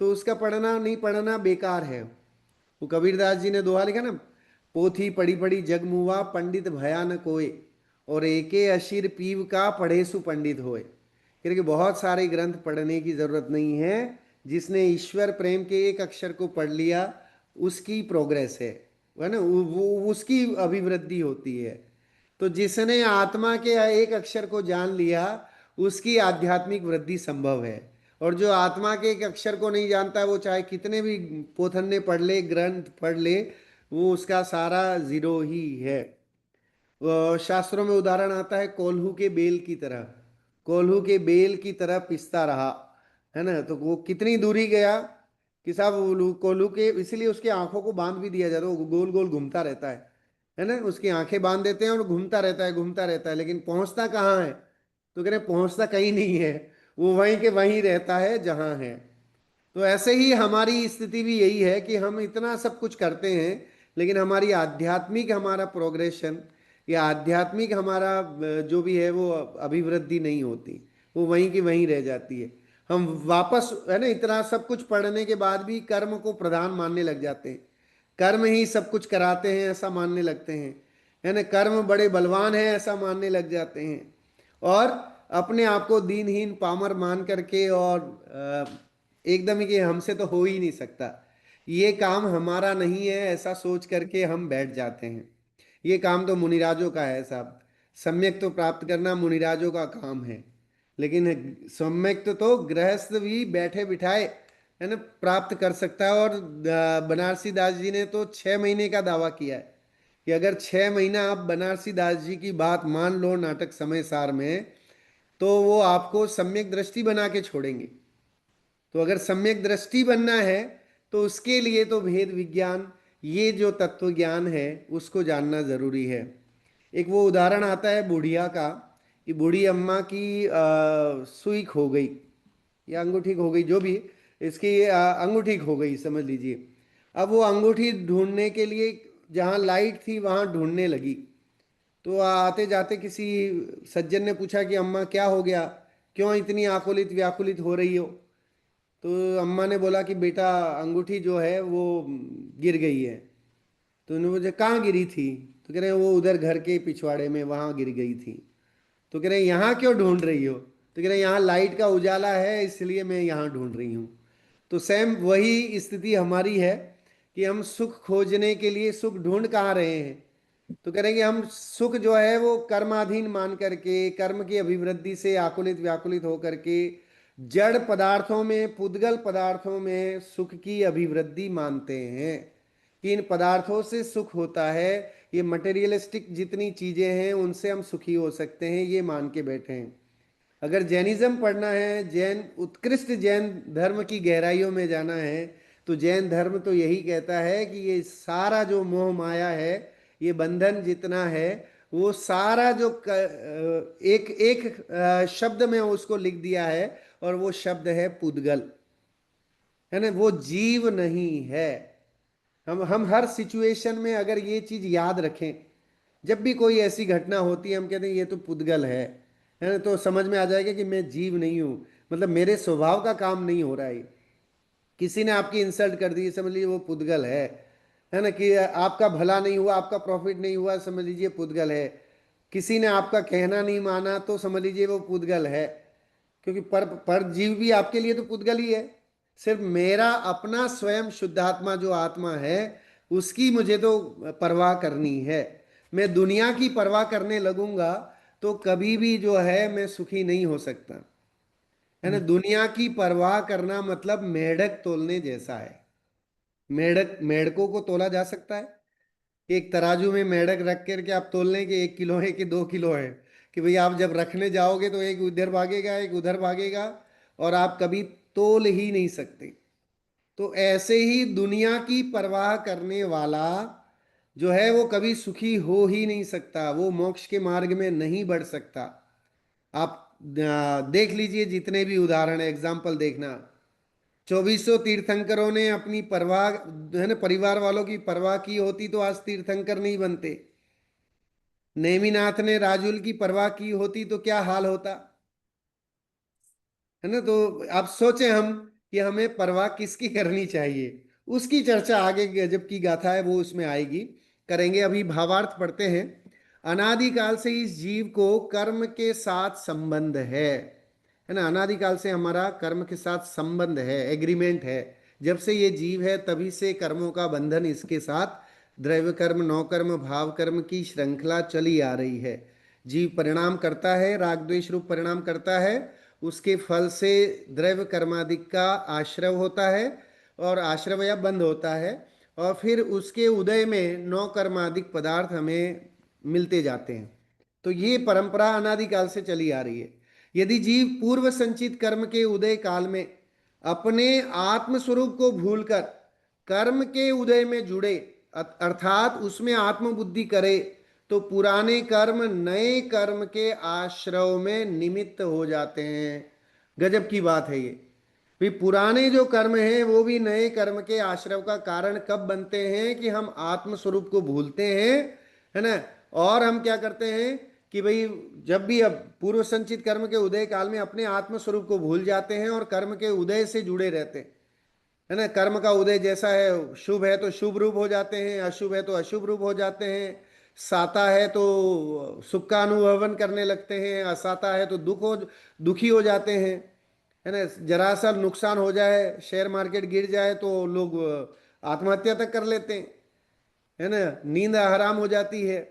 तो उसका पढ़ना नहीं पढ़ना बेकार है। वो कबीरदास जी ने दोहा लिखा ना, पोथी पढ़ी पढ़ी जग मुआ, पंडित भया न कोय, और एके अशीर पीव का पढ़े सु पंडित होए। क्योंकि बहुत सारे ग्रंथ पढ़ने की जरूरत नहीं है, जिसने ईश्वर प्रेम के एक अक्षर को पढ़ लिया उसकी प्रोग्रेस है ना, वो उसकी अभिवृद्धि होती है। तो जिसने आत्मा के एक अक्षर को जान लिया उसकी आध्यात्मिक वृद्धि संभव है। और जो आत्मा के एक अक्षर को नहीं जानता, वो चाहे कितने भी पोथन्ने पढ़ ले, ग्रंथ पढ़ ले, वो उसका सारा जीरो ही है। शास्त्रों में उदाहरण आता है कोल्हू के बेल की तरह, कोल्हू के बेल की तरह पिसता रहा, है ना। तो वो कितनी दूरी गया कि साहब कोल्हू के, इसलिए उसकी आंखों को बांध भी दिया जाता है, वो गोल गोल घूमता रहता है ना। उसकी आंखें बांध देते हैं और घूमता रहता है, घूमता रहता है, लेकिन पहुंचता कहाँ है? तो कह रहे पहुंचता कहीं नहीं है, वो वहीं के वहीं रहता है जहां है। तो ऐसे ही हमारी स्थिति भी यही है कि हम इतना सब कुछ करते हैं, लेकिन हमारी आध्यात्मिक, हमारा प्रोग्रेशन या आध्यात्मिक हमारा जो भी है वो अभिवृद्धि नहीं होती, वो वहीं की वहीं रह जाती है। हम वापस, है ना, इतना सब कुछ पढ़ने के बाद भी कर्म को प्रधान मानने लग जाते हैं, कर्म ही सब कुछ कराते हैं ऐसा मानने लगते हैं, है ना। कर्म बड़े बलवान हैं ऐसा मानने लग जाते हैं, और अपने आप को दीनहीन पामर मान करके, और एकदम ही कि हमसे तो हो ही नहीं सकता, ये काम हमारा नहीं है, ऐसा सोच करके हम बैठ जाते हैं। ये काम तो मुनिराजों का है साहब, सम्यक तो प्राप्त करना मुनिराजों का काम है, लेकिन सम्यक तो गृहस्थ भी बैठे बिठाए, है ना, प्राप्त कर सकता है। और बनारसी दास जी ने तो 6 महीने का दावा किया है कि अगर 6 महीना आप बनारसी दास जी की बात मान लो नाटक समय सार में, तो वो आपको सम्यक दृष्टि बना के छोड़ेंगे। तो अगर सम्यक दृष्टि बनना है तो उसके लिए तो भेद विज्ञान, ये जो तत्व ज्ञान है उसको जानना जरूरी है। एक वो उदाहरण आता है बुढ़िया का, कि बूढ़ी अम्मा की सुई खो गई या अंगूठी खो गई, जो भी, इसकी अंगूठी खो गई समझ लीजिए। अब वो अंगूठी ढूंढने के लिए जहाँ लाइट थी वहाँ ढूंढने लगी। तो आते जाते किसी सज्जन ने पूछा कि अम्मा क्या हो गया, क्यों इतनी आकुलित व्याकुलित हो रही हो? तो अम्मा ने बोला कि बेटा अंगूठी जो है वो गिर गई है। तो उन्होंने मुझे कहाँ गिरी थी? तो कह रहे हैं वो उधर घर के पिछवाड़े में वहाँ गिर गई थी। तो कह रहे हैं यहाँ क्यों ढूंढ रही हो? तो कह रहे हैं यहाँ लाइट का उजाला है इसलिए मैं यहाँ ढूंढ रही हूँ। तो सेम वही स्थिति हमारी है कि हम सुख खोजने के लिए सुख ढूंढ कहाँ रहे हैं। तो करेंगे हम सुख जो है वो कर्माधीन मान करके, कर्म की अभिवृद्धि से आकुलित व्याकुलित होकर के, जड़ पदार्थों में, पुद्गल पदार्थों में सुख की अभिवृद्धि मानते हैं कि इन पदार्थों से सुख होता है, ये मटेरियलिस्टिक जितनी चीजें हैं उनसे हम सुखी हो सकते हैं, ये मान के बैठे हैं। अगर जैनिज्म पढ़ना है, जैन उत्कृष्ट जैन धर्म की गहराइयों में जाना है, तो जैन धर्म तो यही कहता है कि ये सारा जो मोह माया है, ये बंधन जितना है, वो सारा जो एक एक शब्द में उसको लिख दिया है, और वो शब्द है पुद्गल, है ना। वो जीव नहीं है। हम हर सिचुएशन में अगर ये चीज याद रखें, जब भी कोई ऐसी घटना होती है हम कहते हैं ये तो पुद्गल है ना, तो समझ में आ जाएगा कि मैं जीव नहीं हूं, मतलब मेरे स्वभाव का काम नहीं हो रहा है। किसी ने आपकी इंसल्ट कर दी, समझ लीजिए वो पुद्गल है ना। कि आपका भला नहीं हुआ, आपका प्रॉफिट नहीं हुआ, समझ लीजिए पुद्गल है। किसी ने आपका कहना नहीं माना तो समझ लीजिए वो पुद्गल है। क्योंकि पर जीव भी आपके लिए तो पुद्गल ही है। सिर्फ मेरा अपना स्वयं शुद्धात्मा जो आत्मा है उसकी मुझे तो परवाह करनी है। मैं दुनिया की परवाह करने लगूंगा तो कभी भी जो है मैं सुखी नहीं हो सकता, है ना। दुनिया की परवाह करना मतलब मेढक तोलने जैसा है। मेढक, मेढकों को तोला जा सकता है? एक तराजू में मेढक रख करके आप तोल लें कि 1 किलो है कि 2 किलो है? कि भाई आप जब रखने जाओगे तो एक इधर भागेगा एक उधर भागेगा, और आप कभी तोल ही नहीं सकते। तो ऐसे ही दुनिया की परवाह करने वाला जो है वो कभी सुखी हो ही नहीं सकता, वो मोक्ष के मार्ग में नहीं बढ़ सकता। आप देख लीजिए, जितने भी उदाहरण है, एग्जाम्पल देखना। 2400 तीर्थंकरों ने अपनी परवाह, है ना, परिवार वालों की परवाह की होती तो आज तीर्थंकर नहीं बनते। नेमिनाथ ने राजुल की परवाह की होती तो क्या हाल होता, है ना। तो आप सोचें हम कि हमें परवाह किसकी करनी चाहिए, उसकी चर्चा आगे गजब की गाथा है वो उसमें आएगी, करेंगे। अभी भावार्थ पढ़ते हैं। अनादिकाल से इस जीव को कर्म के साथ संबंध है ना। अनादिकाल से हमारा कर्म के साथ संबंध है, एग्रीमेंट है। जब से ये जीव है तभी से कर्मों का बंधन इसके साथ, द्रव्य कर्म, नौकर्म, भाव कर्म की श्रृंखला चली आ रही है। जीव परिणाम करता है, राग द्वेष रूप परिणाम करता है, उसके फल से द्रव्य कर्मादिक का आश्रव होता है, और आश्रव या बंध होता है, और फिर उसके उदय में नौ कर्मादिक पदार्थ हमें मिलते जाते हैं। तो ये परंपरा अनादिकाल से चली आ रही है। यदि जीव पूर्व संचित कर्म के उदय काल में अपने आत्म स्वरूप को भूलकर कर्म के उदय में जुड़े, अर्थात उसमें आत्मबुद्धि करे, तो पुराने कर्म नए कर्म के आश्रव में निमित्त हो जाते हैं। गजब की बात है ये। भी पुराने जो कर्म हैं वो भी नए कर्म के आश्रव का कारण कब बनते हैं, कि हम आत्म स्वरूप को भूलते हैं, है ना। और हम क्या करते हैं कि भाई, जब भी अब पूर्व संचित कर्म के उदय काल में अपने आत्म स्वरूप को भूल जाते हैं और कर्म के उदय से जुड़े रहते हैं, है ना। कर्म का उदय जैसा है, शुभ है तो शुभ रूप हो जाते हैं, अशुभ है तो अशुभ रूप हो जाते हैं। साता है तो सुख का अनुभवन करने लगते हैं, असाता है तो दुखी हो जाते हैं, है ना। जरा सा नुकसान हो जाए, शेयर मार्केट गिर जाए तो लोग आत्महत्या तक कर लेते हैं, है ना। नींद हराम हो जाती है।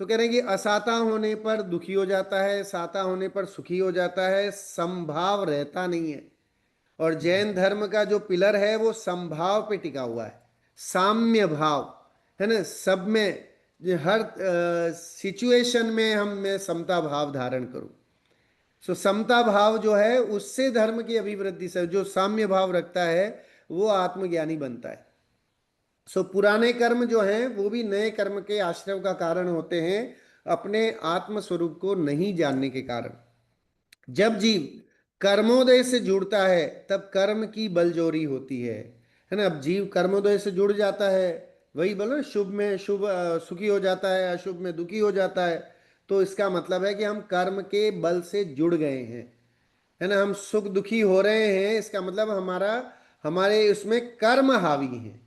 तो कह रहे हैं कि असाता होने पर दुखी हो जाता है, साता होने पर सुखी हो जाता है, समभाव रहता नहीं है। और जैन धर्म का जो पिलर है वो समभाव पे टिका हुआ है, साम्य भाव, है ना। सब में, हर सिचुएशन में हम मैं समता भाव धारण करूं। सो समता भाव जो है उससे धर्म की अभिवृद्धि से, जो साम्य भाव रखता है वो आत्मज्ञानी बनता है। सो पुराने कर्म जो हैं वो भी नए कर्म के आश्रय का कारण होते हैं, अपने आत्म स्वरूप को नहीं जानने के कारण। जब जीव कर्मोदय से जुड़ता है तब कर्म की बलजोरी होती है ना। अब जीव कर्मोदय से जुड़ जाता है, वही बोलो ना, शुभ में शुभ सुखी हो जाता है, अशुभ में दुखी हो जाता है। तो इसका मतलब है कि हम कर्म के बल से जुड़ गए हैं, है ना। हम सुख दुखी हो रहे हैं, इसका मतलब हमारा, हमारे उसमें कर्म हावी है।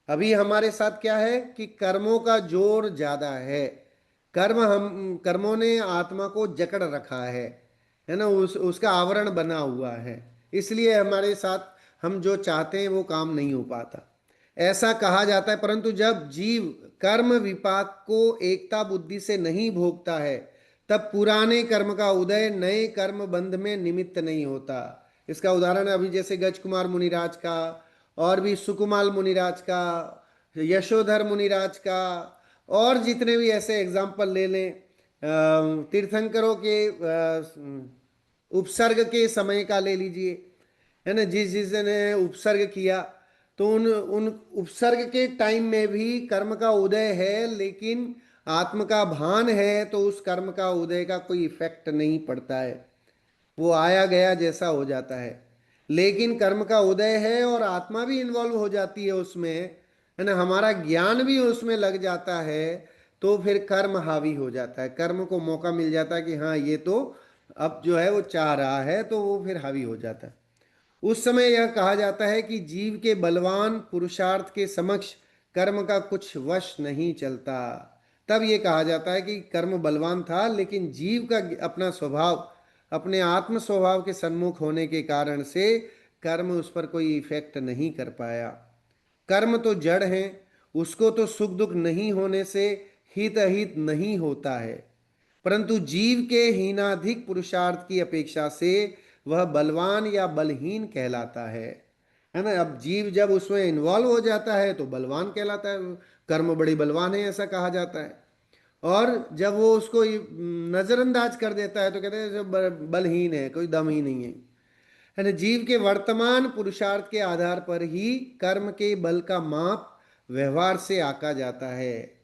अभी हमारे साथ क्या है कि कर्मों का जोर ज्यादा है। हम कर्मों ने आत्मा को जकड़ रखा है ना, उसका आवरण बना हुआ है। इसलिए हमारे साथ हम जो चाहते हैं वो काम नहीं हो पाता, ऐसा कहा जाता है। परंतु जब जीव कर्म विपाक को एकता बुद्धि से नहीं भोगता है, तब पुराने कर्म का उदय नए कर्म बंध में निमित्त नहीं होता। इसका उदाहरण अभी जैसे गज कुमार मुनिराज का, और भी सुकुमाल मुनिराज का, यशोधर मुनिराज का, और जितने भी ऐसे एग्जाम्पल ले लें, तीर्थंकरों के उपसर्ग के समय का ले लीजिए, है ना। जिस जिस ने उपसर्ग किया, तो उन उन उपसर्ग के टाइम में भी कर्म का उदय है, लेकिन आत्म का भान है तो उस कर्म का उदय का कोई इफेक्ट नहीं पड़ता है, वो आया गया जैसा हो जाता है। लेकिन कर्म का उदय है और आत्मा भी इन्वॉल्व हो जाती है उसमें, है ना, हमारा ज्ञान भी उसमें लग जाता है, तो फिर कर्म हावी हो जाता है, कर्म को मौका मिल जाता है कि हाँ ये तो अब जो है वो चाह रहा है, तो वो फिर हावी हो जाता है। उस समय यह कहा जाता है कि जीव के बलवान पुरुषार्थ के समक्ष कर्म का कुछ वश नहीं चलता। तब ये कहा जाता है कि कर्म बलवान था, लेकिन जीव का अपना स्वभाव, अपने आत्म स्वभाव के सन्मुख होने के कारण से कर्म उस पर कोई इफेक्ट नहीं कर पाया। कर्म तो जड़ है, उसको तो सुख दुख नहीं होने से हित अहित नहीं होता है, परंतु जीव के हीनाधिक पुरुषार्थ की अपेक्षा से वह बलवान या बलहीन कहलाता है ना। अब जीव जब उसमें इन्वॉल्व हो जाता है तो बलवान कहलाता है, कर्म बड़ी बलवान है ऐसा कहा जाता है। और जब वो उसको नजरअंदाज कर देता है तो कहते हैं बलहीन है, कोई दम ही नहीं है। है ना। जीव के वर्तमान पुरुषार्थ के आधार पर ही कर्म के बल का माप व्यवहार से आका जाता है।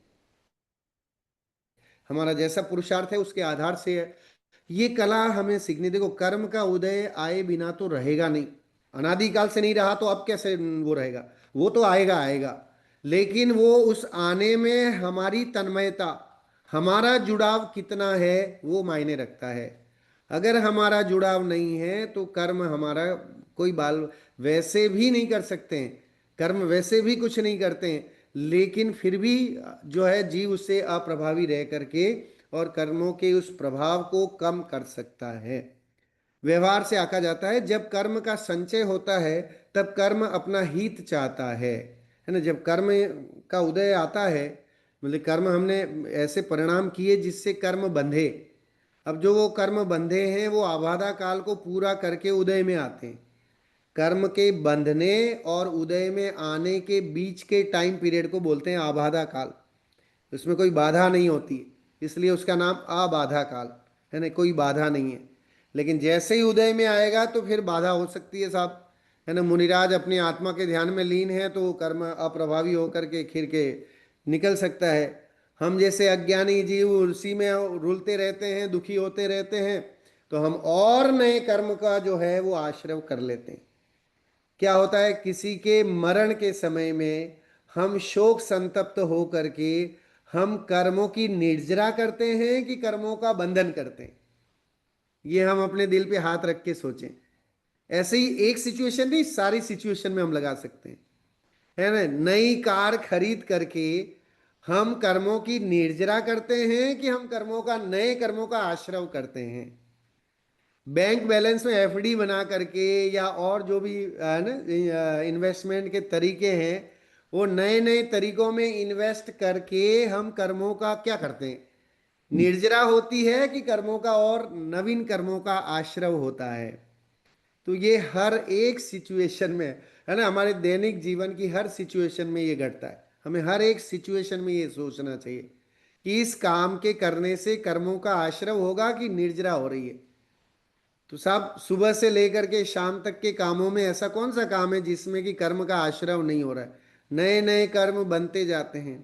हमारा जैसा पुरुषार्थ है उसके आधार से है। ये कला हमें सीखनी, देखो कर्म का उदय आए बिना तो रहेगा नहीं। अनादिकाल से नहीं रहा तो अब कैसे वो रहेगा? वो तो आएगा आएगा, लेकिन वो उस आने में हमारी तन्मयता, हमारा जुड़ाव कितना है वो मायने रखता है। अगर हमारा जुड़ाव नहीं है तो कर्म हमारा कोई बाल वैसे भी नहीं कर सकते हैं, कर्म वैसे भी कुछ नहीं करते हैं, लेकिन फिर भी जो है जीव उससे अप्रभावी रह करके और कर्मों के उस प्रभाव को कम कर सकता है। व्यवहार से आका जाता है, जब कर्म का संचय होता है तब कर्म अपना हित चाहता है ना। जब कर्म का उदय आता है, मतलब कर्म हमने ऐसे परिणाम किए जिससे कर्म बंधे, अब जो वो कर्म बंधे हैं वो आबादा काल को पूरा करके उदय में आते हैं। कर्म के बंधने और उदय में आने के बीच के टाइम पीरियड को बोलते हैं आबादा काल। उसमें कोई बाधा नहीं होती, इसलिए उसका नाम अबाधा काल है ना, कोई बाधा नहीं है। लेकिन जैसे ही उदय में आएगा तो फिर बाधा हो सकती है साहब, है ना। मुनिराज अपनी आत्मा के ध्यान में लीन है तो कर्म अप्रभावी होकर के खिर के निकल सकता है। हम जैसे अज्ञानी जीव उसी में रुलते रहते हैं, दुखी होते रहते हैं, तो हम और नए कर्म का जो है वो आश्रय कर लेते हैं। क्या होता है, किसी के मरण के समय में हम शोक संतप्त हो करके हम कर्मों की निर्जरा करते हैं कि कर्मों का बंधन करते हैं? ये हम अपने दिल पे हाथ रख के सोचें। ऐसे ही एक सिचुएशन नहीं, सारी सिचुएशन में हम लगा सकते हैं, है ना। नई कार खरीद करके हम कर्मों की निर्जरा करते हैं कि हम कर्मों का, नए कर्मों का आश्रय करते हैं? बैंक बैलेंस में एफडी बना करके या और जो भी है ना इन्वेस्टमेंट के तरीके हैं, वो नए नए तरीकों में इन्वेस्ट करके हम कर्मों का क्या करते हैं? निर्जरा होती है कि कर्मों का और नवीन कर्मों का आश्रय होता है? तो ये हर एक सिचुएशन में, है ना, हमारे दैनिक जीवन की हर सिचुएशन में ये घटता है। हमें हर एक सिचुएशन में ये सोचना चाहिए कि इस काम के करने से कर्मों का आश्रय होगा कि निर्जरा हो रही है। तो साहब सुबह से लेकर के शाम तक के कामों में ऐसा कौन सा काम है जिसमें कि कर्म का आश्रय नहीं हो रहा है? नए नए कर्म बनते जाते हैं,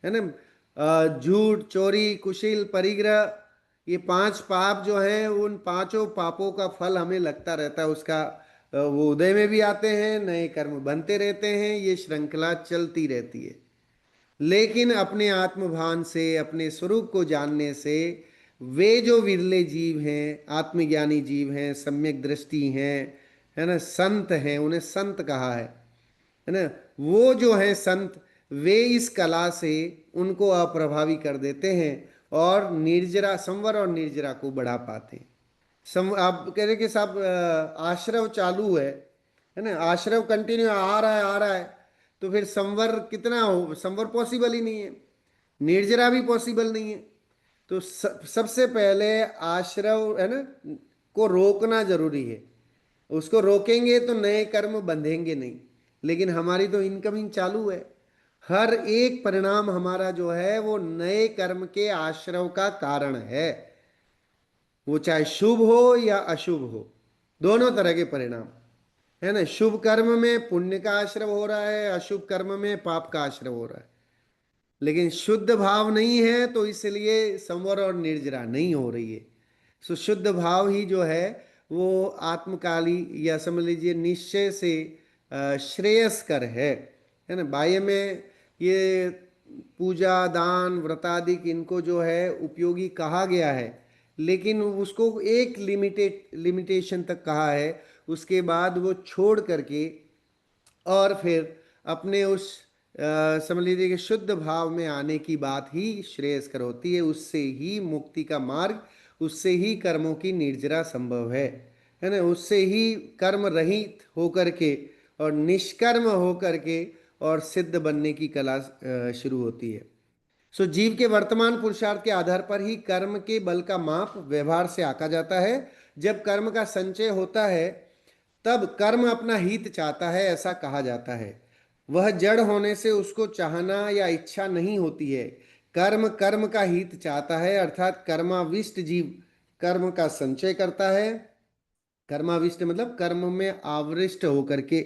है ना। झूठ, चोरी, कुशील, परिग्रह, ये पांच पाप जो हैं, उन पांचों पापों का फल हमें लगता रहता है उसका। वो उदय में भी आते हैं, नए कर्म बनते रहते हैं, ये श्रृंखला चलती रहती है। लेकिन अपने आत्मभान से, अपने स्वरूप को जानने से, वे जो विरले जीव हैं, आत्मज्ञानी जीव हैं, सम्यक दृष्टि हैं, है ना, संत हैं, उन्हें संत कहा है ना, वो जो है संत, वे इस कला से उनको अप्रभावी कर देते हैं और निर्जरा, संवर और निर्जरा को बढ़ा पाते हैं। आप कह रहे कि साहब आश्रव चालू है ना, आश्रव कंटिन्यू आ रहा है आ रहा है, तो फिर संवर कितना हो? संवर पॉसिबल ही नहीं है, निर्जरा भी पॉसिबल नहीं है। तो सबसे पहले आश्रव है ना को रोकना जरूरी है। उसको रोकेंगे तो नए कर्म बंधेंगे नहीं। लेकिन हमारी तो इनकमिंग चालू है, हर एक परिणाम हमारा जो है वो नए कर्म के आश्रव का कारण है। वो चाहे शुभ हो या अशुभ हो, दोनों तरह के परिणाम, है ना। शुभ कर्म में पुण्य का आश्रय हो रहा है, अशुभ कर्म में पाप का आश्रय हो रहा है। लेकिन शुद्ध भाव नहीं है तो इसलिए संवर और निर्जरा नहीं हो रही है। सो शुद्ध भाव ही जो है वो आत्मकाली या समझ लीजिए निश्चय से श्रेयस्कर है ना। बाह्य में ये पूजा, दान, व्रतादिक इनको जो है उपयोगी कहा गया है, लेकिन उसको एक लिमिटेशन तक कहा है। उसके बाद वो छोड़ करके और फिर अपने उस समझ लीजिए कि शुद्ध भाव में आने की बात ही श्रेयस्कर होती है। उससे ही मुक्ति का मार्ग, उससे ही कर्मों की निर्जरा संभव है ना। उससे ही कर्म रहित होकर के और निष्कर्म होकर के और सिद्ध बनने की कला शुरू होती है। सो जीव के वर्तमान पुरुषार्थ के आधार पर ही कर्म के बल का माप व्यवहार से आका जाता है। जब कर्म का संचय होता है तब कर्म अपना हित चाहता है, ऐसा कहा जाता है। वह जड़ होने से उसको चाहना या इच्छा नहीं होती है। कर्म कर्म का हित चाहता है, अर्थात कर्माविष्ट जीव कर्म का संचय करता है कर्माविष्ट मतलब कर्म में आवृष्ट होकर के,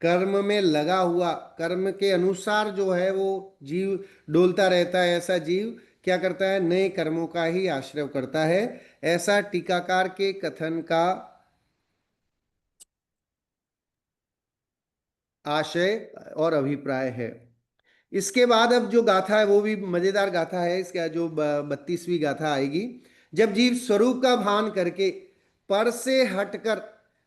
कर्म में लगा हुआ, कर्म के अनुसार जो है वो जीव डोलता रहता है। ऐसा जीव क्या करता है? नए कर्मों का ही आश्रय करता है। ऐसा टीकाकार के कथन का आशय और अभिप्राय है। इसके बाद अब जो गाथा है वो भी मजेदार गाथा है। इसका जो 32वीं गाथा आएगी, जब जीव स्वरूप का भान करके पर से हटकर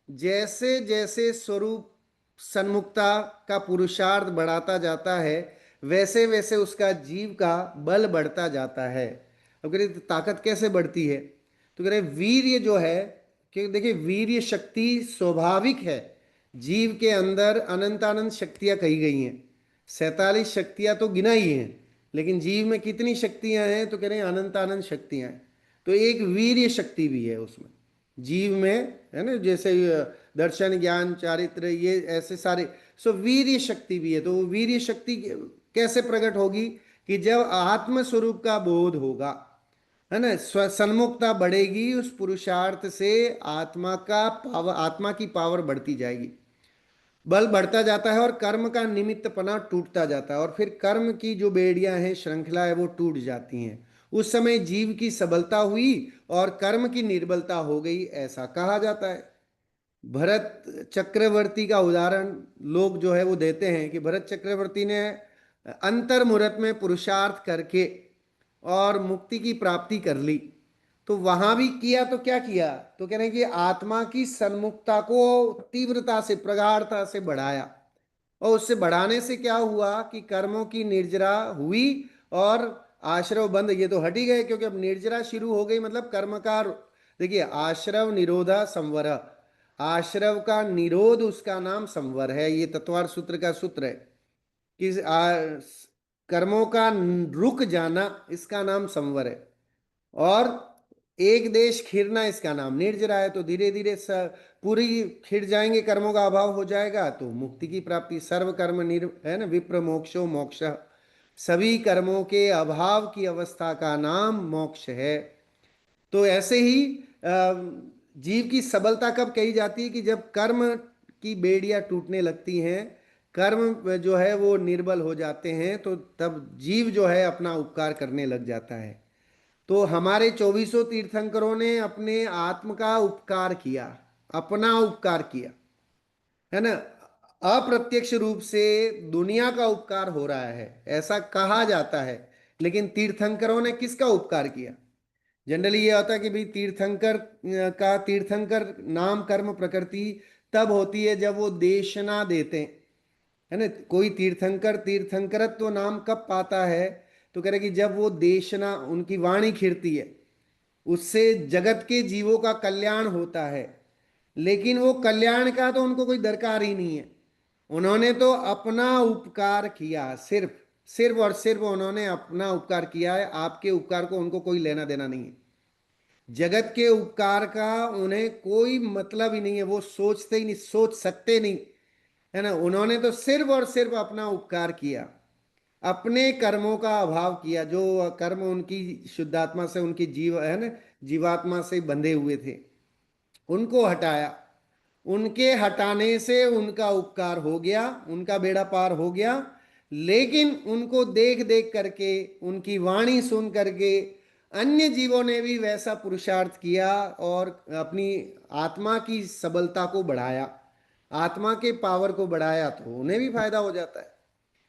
जैसे जैसे स्वरूप सन्मुखता का पुरुषार्थ बढ़ाता जाता है, वैसे वैसे उसका जीव का बल बढ़ता जाता है। अब कह रहे ताकत कैसे बढ़ती है? तो कह रहे वीर्य जो है, कि देखिए वीर्य शक्ति स्वाभाविक है। जीव के अंदर अनंतानंत शक्तियां कही गई हैं। 47 शक्तियां तो गिना ही हैं, लेकिन जीव में कितनी शक्तियां हैं? तो कह रहे हैं अनंतानंत शक्तियां हैं। तो एक वीर्य शक्ति भी है उसमें, जीव में, है ना। जैसे दर्शन ज्ञान चारित्र ये ऐसे सारे, सो वीर्य शक्ति भी है। तो वो वीर्य शक्ति कैसे प्रकट होगी? कि जब आत्म स्वरूप का बोध होगा, है ना, सन्मुखता बढ़ेगी, उस पुरुषार्थ से आत्मा का पावर, आत्मा की पावर बढ़ती जाएगी, बल बढ़ता जाता है, और कर्म का निमित्तपना टूटता जाता है, और फिर कर्म की जो बेड़ियां हैं, श्रृंखला है, वो टूट जाती हैं। उस समय जीव की सबलता हुई और कर्म की निर्बलता हो गई, ऐसा कहा जाता है। भरत चक्रवर्ती का उदाहरण लोग जो है वो देते हैं कि भरत चक्रवर्ती ने अंतर मुहूर्त में पुरुषार्थ करके और मुक्ति की प्राप्ति कर ली। तो वहां भी किया तो क्या किया? तो कह रहे हैं कि आत्मा की सन्मुखता को तीव्रता से, प्रगाढ़ता से बढ़ाया, और उससे बढ़ाने से क्या हुआ कि कर्मों की निर्जरा हुई और आश्रव बंद ये तो हट ही गए, क्योंकि अब निर्जरा शुरू हो गई, मतलब कर्म का, देखिए आश्रव निरोधा संवर, आश्रव का निरोध उसका नाम संवर है। ये तत्वार सूत्र का सूत्र है कि कर्मों का रुक जाना इसका नाम संवर है, और एक देश खिरना इसका नाम निर्जरा है। तो धीरे धीरे पूरी खिर जाएंगे, कर्मों का अभाव हो जाएगा, तो मुक्ति की प्राप्ति। सर्व कर्म है ना, विप्र मोक्षो मोक्ष, सभी कर्मों के अभाव की अवस्था का नाम मोक्ष है। तो ऐसे ही जीव की सबलता कब कही जाती है? कि जब कर्म की बेड़ियां टूटने लगती हैं, कर्म जो है वो निर्बल हो जाते हैं, तो तब जीव जो है अपना उपकार करने लग जाता है। तो हमारे 24 तीर्थंकरों ने अपने आत्म का उपकार किया, अपना उपकार किया, है ना। अप्रत्यक्ष रूप से दुनिया का उपकार हो रहा है ऐसा कहा जाता है, लेकिन तीर्थंकरों ने किसका उपकार किया? जनरली ये होता है कि भाई तीर्थंकर का, तीर्थंकर नाम कर्म प्रकृति तब होती है जब वो देशना देते हैं, है ना। कोई तीर्थंकर तीर्थंकरत्व तो नाम कब पाता है? तो कह रहे कि जब वो देशना, उनकी वाणी खिरती है, उससे जगत के जीवों का कल्याण होता है। लेकिन वो कल्याण का तो उनको कोई दरकार ही नहीं है। उन्होंने तो अपना उपकार किया, सिर्फ सिर्फ और सिर्फ उन्होंने अपना उपकार किया है। आपके उपकार को उनको कोई लेना देना नहीं है। जगत के उपकार का उन्हें कोई मतलब ही नहीं है, वो सोचते ही नहीं, सोच सकते नहीं, है ना। उन्होंने तो सिर्फ और सिर्फ अपना उपकार किया, अपने कर्मों का अभाव किया। जो कर्म उनकी शुद्धात्मा से, उनकी जीव, है ना, जीवात्मा से बंधे हुए थे, उनको हटाया। उनके हटाने से उनका उपकार हो गया, उनका बेड़ा पार हो गया। लेकिन उनको देख देख करके, उनकी वाणी सुन करके अन्य जीवों ने भी वैसा पुरुषार्थ किया और अपनी आत्मा की सबलता को बढ़ाया, आत्मा के पावर को बढ़ाया, तो उन्हें भी फायदा हो जाता है।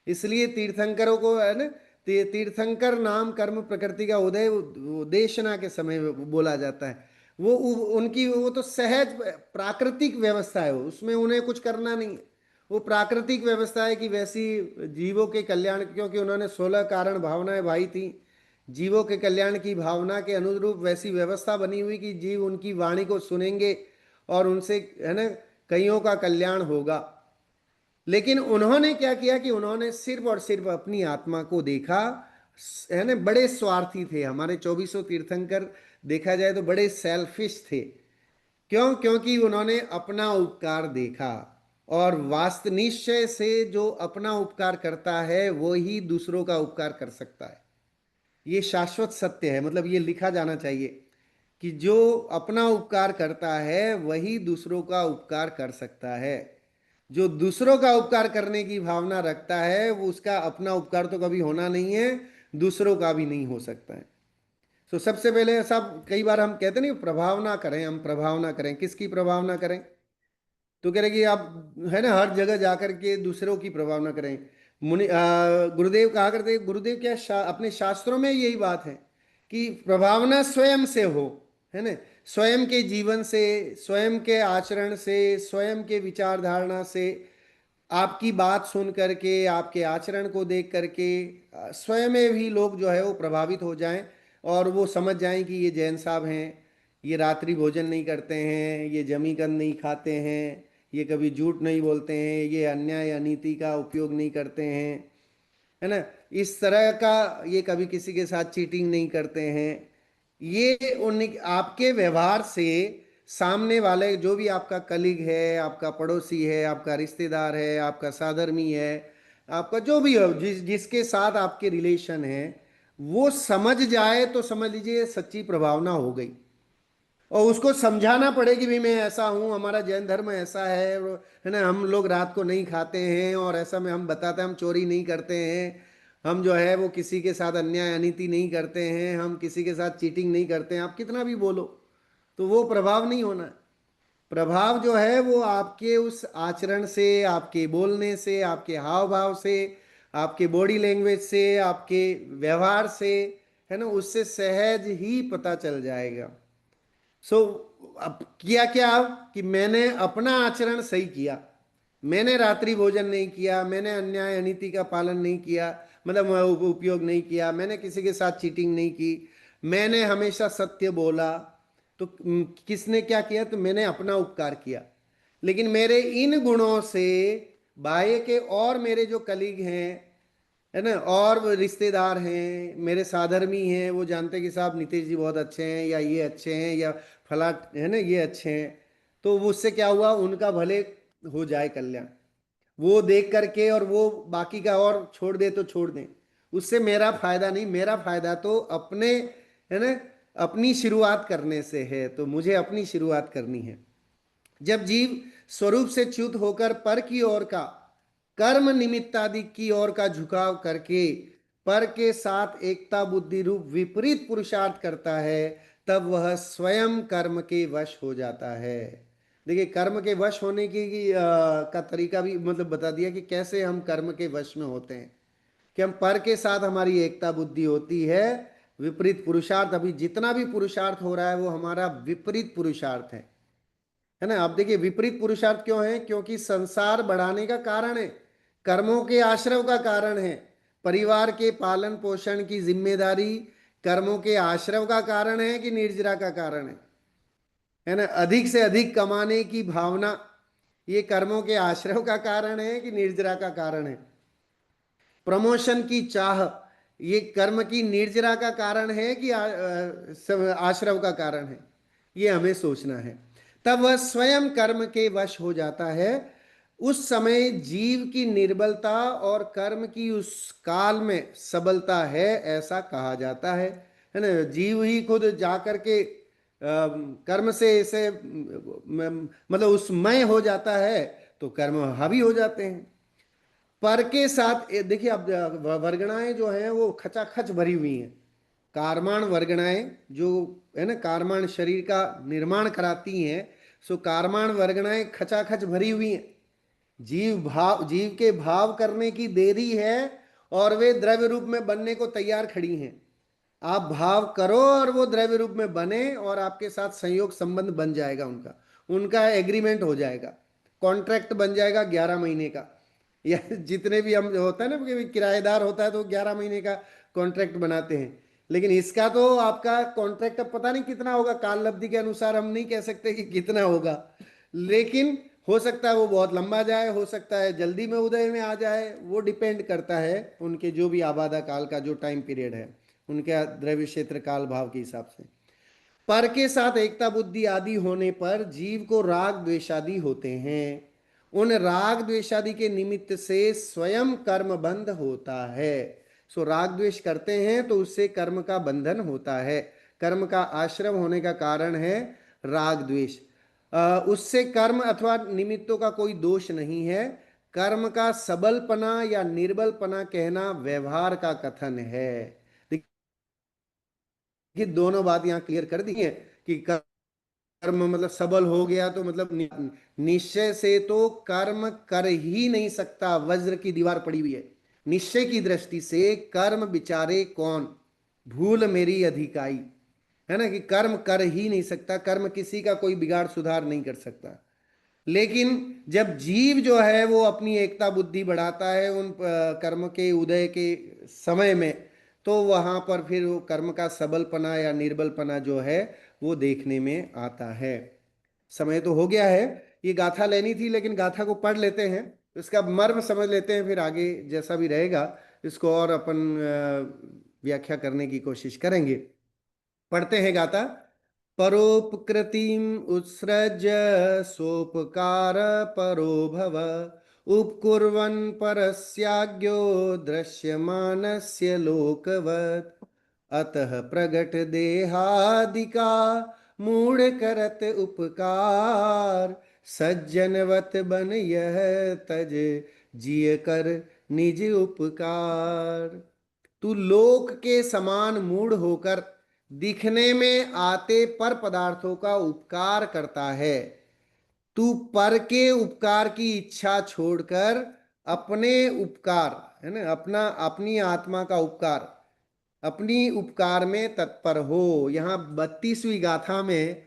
इसलिए तीर्थंकरों को, है ना, तीर्थंकर नाम कर्म प्रकृति का उदय वो देशना के समय बोला जाता है। वो उनकी वो तो सहज प्राकृतिक व्यवस्था है, उसमें उन्हें कुछ करना नहीं है। वो प्राकृतिक व्यवस्था है कि वैसी जीवों के कल्याण, क्योंकि उन्होंने 16 कारण भावनाएं भाई थी, जीवों के कल्याण की भावना के अनुरूप वैसी व्यवस्था बनी हुई कि जीव उनकी वाणी को सुनेंगे और उनसे, है ना, कईयों का कल्याण होगा। लेकिन उन्होंने क्या किया कि उन्होंने सिर्फ और सिर्फ अपनी आत्मा को देखा, है ना। बड़े स्वार्थी थे हमारे 24 तीर्थंकर, देखा जाए तो बड़े सेल्फिश थे। क्यों? क्योंकि उन्होंने अपना उपकार देखा, और वास्तव निश्चय से जो अपना उपकार करता है वो ही दूसरों का उपकार कर सकता है। ये शाश्वत सत्य है, मतलब ये लिखा जाना चाहिए। कि जो अपना उपकार करता है वही दूसरों का उपकार कर सकता है। जो दूसरों का उपकार करने की भावना रखता है वो, उसका अपना उपकार तो कभी होना नहीं है, दूसरों का भी नहीं हो सकता है। तो सबसे पहले सब, कई बार हम कहते नहीं प्रभाव ना करें, हम प्रभाव ना करें, किसकी प्रभाव ना करें? तो कह रहे कि आप, है ना, हर जगह जाकर के दूसरों की प्रभाव ना करें। गुरुदेव कहा करते, गुरुदेव क्या अपने शास्त्रों में यही बात है कि प्रभावना स्वयं से हो, है ना, स्वयं के जीवन से, स्वयं के आचरण से, स्वयं के विचार धारणा से, आपकी बात सुन करके, आपके आचरण को देख करके स्वयं में भी लोग जो है वो प्रभावित हो जाएं और वो समझ जाएं कि ये जैन साहब हैं, ये रात्रि भोजन नहीं करते हैं, ये जमी कंद नहीं खाते हैं, ये कभी झूठ नहीं बोलते हैं, ये अन्याय अनीति का उपयोग नहीं करते हैं, है ना, इस तरह का, ये कभी किसी के साथ चीटिंग नहीं करते हैं। ये उन आपके व्यवहार से सामने वाले जो भी आपका कलीग है, आपका पड़ोसी है, आपका रिश्तेदार है, आपका साधर्मी है, आपका जो भी हो, जिसके साथ आपके रिलेशन है, वो समझ जाए तो समझ लीजिए सच्ची प्रभावना हो गई। और उसको समझाना पड़े कि भाई मैं ऐसा हूँ, हमारा जैन धर्म ऐसा है ना, हम लोग रात को नहीं खाते हैं, और ऐसा में हम बताते हैं हम चोरी नहीं करते हैं, हम जो है वो किसी के साथ अन्याय अनीति नहीं करते हैं, हम किसी के साथ चीटिंग नहीं करते हैं, आप कितना भी बोलो तो वो प्रभाव नहीं होना है। प्रभाव जो है वो आपके उस आचरण से, आपके बोलने से, आपके हाव भाव से, आपके बॉडी लैंग्वेज से, आपके व्यवहार से, है ना, उससे सहज ही पता चल जाएगा। सो अब किया क्या कि मैंने अपना आचरण सही किया, मैंने रात्रि भोजन नहीं किया, मैंने अन्याय अनीति का पालन नहीं किया, मतलब उपयोग नहीं किया, मैंने किसी के साथ चीटिंग नहीं की, मैंने हमेशा सत्य बोला। तो किसने क्या किया? तो मैंने अपना उपकार किया। लेकिन मेरे इन गुणों से बाह्य के और मेरे जो कलीग हैं, है ना, और वो रिश्तेदार हैं, मेरे साधर्मी हैं, वो जानते हैं कि साहब नीतीश जी बहुत अच्छे हैं, या ये अच्छे हैं, या फला, है ना, ये अच्छे हैं। तो वो उससे क्या हुआ, उनका भले हो जाए कल्याण, वो देख करके, और वो बाकी का और छोड़ दे तो छोड़ दें, उससे मेरा फायदा नहीं, मेरा फायदा तो अपने, है ना, अपनी शुरुआत करने से है। तो मुझे अपनी शुरुआत करनी है। जब जीव स्वरूप से च्युत होकर पर की ओर का, कर्म निमित्तादि की ओर का झुकाव करके पर के साथ एकता बुद्धि रूप विपरीत पुरुषार्थ करता है, तब वह स्वयं कर्म के वश हो जाता है। देखिए, कर्म के वश होने का तरीका भी मतलब बता दिया कि कैसे हम कर्म के वश में होते हैं, कि हम पर के साथ हमारी एकता बुद्धि होती है। विपरीत पुरुषार्थ, अभी जितना भी पुरुषार्थ हो रहा है वो हमारा विपरीत पुरुषार्थ है ना। आप देखिए, विपरीत पुरुषार्थ क्यों है? क्योंकि संसार बढ़ाने का कारण है, कर्मों के आश्रव का कारण है, परिवार के पालन पोषण की जिम्मेदारी कर्मों के आश्रव का कारण है कि निर्जरा का कारण है ना। अधिक से अधिक कमाने की भावना, ये कर्मों के आश्रव का कारण है कि निर्जरा का कारण है। प्रमोशन की चाह, ये कर्म की निर्जरा का कारण है कि आश्रव का कारण है, ये हमें सोचना है। तब वह स्वयं कर्म के वश हो जाता है। उस समय जीव की निर्बलता और कर्म की उस काल में सबलता है, ऐसा कहा जाता है ना। जीव ही खुद जाकर के कर्म से ऐसे मतलब उसमय हो जाता है, तो कर्म हावी हो जाते हैं। पर के साथ देखिए, अब वर्गणाएं जो हैं वो खचाखच भरी हुई हैं। कारमाण वर्गणाएं जो, है ना, कारमाण शरीर का निर्माण कराती हैं, सो कारमाण वर्गणाएं खचाखच भरी हुई हैं। जीव के भाव करने की देरी है, और वे द्रव्य रूप में बनने को तैयार खड़ी हैं। आप भाव करो और वो द्रव्य रूप में बने, और आपके साथ संयोग संबंध बन जाएगा, उनका उनका एग्रीमेंट हो जाएगा, कॉन्ट्रैक्ट बन जाएगा 11 महीने का। या जितने भी हम होता है ना कि किराएदार होता है तो 11 महीने का कॉन्ट्रैक्ट बनाते हैं। लेकिन इसका तो आपका कॉन्ट्रैक्ट अब पता नहीं कितना होगा, काल अवधि के अनुसार हम नहीं कह सकते कि कितना होगा। लेकिन हो सकता है वो बहुत लंबा जाए, हो सकता है जल्दी में उदय में आ जाए, वो डिपेंड करता है उनके जो भी आबादा काल का जो टाइम पीरियड है, उनके द्रव्य क्षेत्र काल भाव के हिसाब से। पर के साथ एकता बुद्धि आदि होने पर जीव को राग द्वेषादि होते हैं। उन राग द्वेषादि के निमित्त से स्वयं कर्म बंध होता है। सो राग द्वेष करते हैं तो उससे कर्म का बंधन होता है। कर्म का आश्रम होने का कारण है राग द्वेष। उससे कर्म अथवा निमित्तों का कोई दोष नहीं है। कर्म का सबलपना या निर्बलपना कहना व्यवहार का कथन है। देखिए दोनों बात यहाँ क्लियर कर दी है कि कर्म मतलब सबल हो गया तो मतलब निश्चय से तो कर्म कर ही नहीं सकता, वज्र की दीवार पड़ी हुई है। निश्चय की दृष्टि से कर्म बिचारे कौन, भूल मेरी अधिकाई, है ना, कि कर्म कर ही नहीं सकता, कर्म किसी का कोई बिगाड़ सुधार नहीं कर सकता। लेकिन जब जीव जो है वो अपनी एकता बुद्धि बढ़ाता है उन कर्म के उदय के समय में, तो वहां पर फिर वो कर्म का सबलपना या निर्बलपना जो है वो देखने में आता है। समय तो हो गया है, ये गाथा लेनी थी लेकिन गाथा को पढ़ लेते हैं, इसका मर्म समझ लेते हैं, फिर आगे जैसा भी रहेगा इसको और अपन व्याख्या करने की कोशिश करेंगे। पढ़ते हैं गाथा। परोपकृतिम उत्सृज सोपकार परो भव, उपकुर्वन् परस्याज्ञो दृश्यमानस्य लोकवत्, अतः प्रगट देहादिका मूढ़ करत उपकार, सज्जनवत बन यह तज जिय कर निज उपकार। तू लोक के समान मूढ़ होकर दिखने में आते पर पदार्थों का उपकार करता है। तू पर के उपकार की इच्छा छोड़कर अपने उपकार, है ना, अपना अपनी आत्मा का उपकार, अपनी उपकार में तत्पर हो। यहाँ 32वीं गाथा में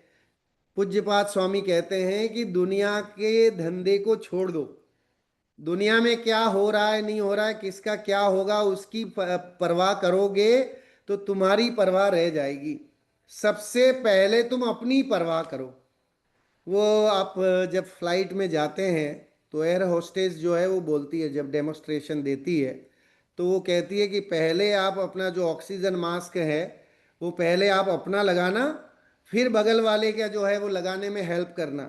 पूज्यपाद स्वामी कहते हैं कि दुनिया के धंधे को छोड़ दो, दुनिया में क्या हो रहा है नहीं हो रहा है, किसका क्या होगा उसकी परवाह करोगे तो तुम्हारी परवाह रह जाएगी। सबसे पहले तुम अपनी परवाह करो। वो आप जब फ्लाइट में जाते हैं तो एयर होस्टेस जो है वो बोलती है, जब डेमोस्ट्रेशन देती है तो वो कहती है कि पहले आप अपना जो ऑक्सीजन मास्क है वो पहले आप अपना लगाना, फिर बगल वाले का जो है वो लगाने में हेल्प करना।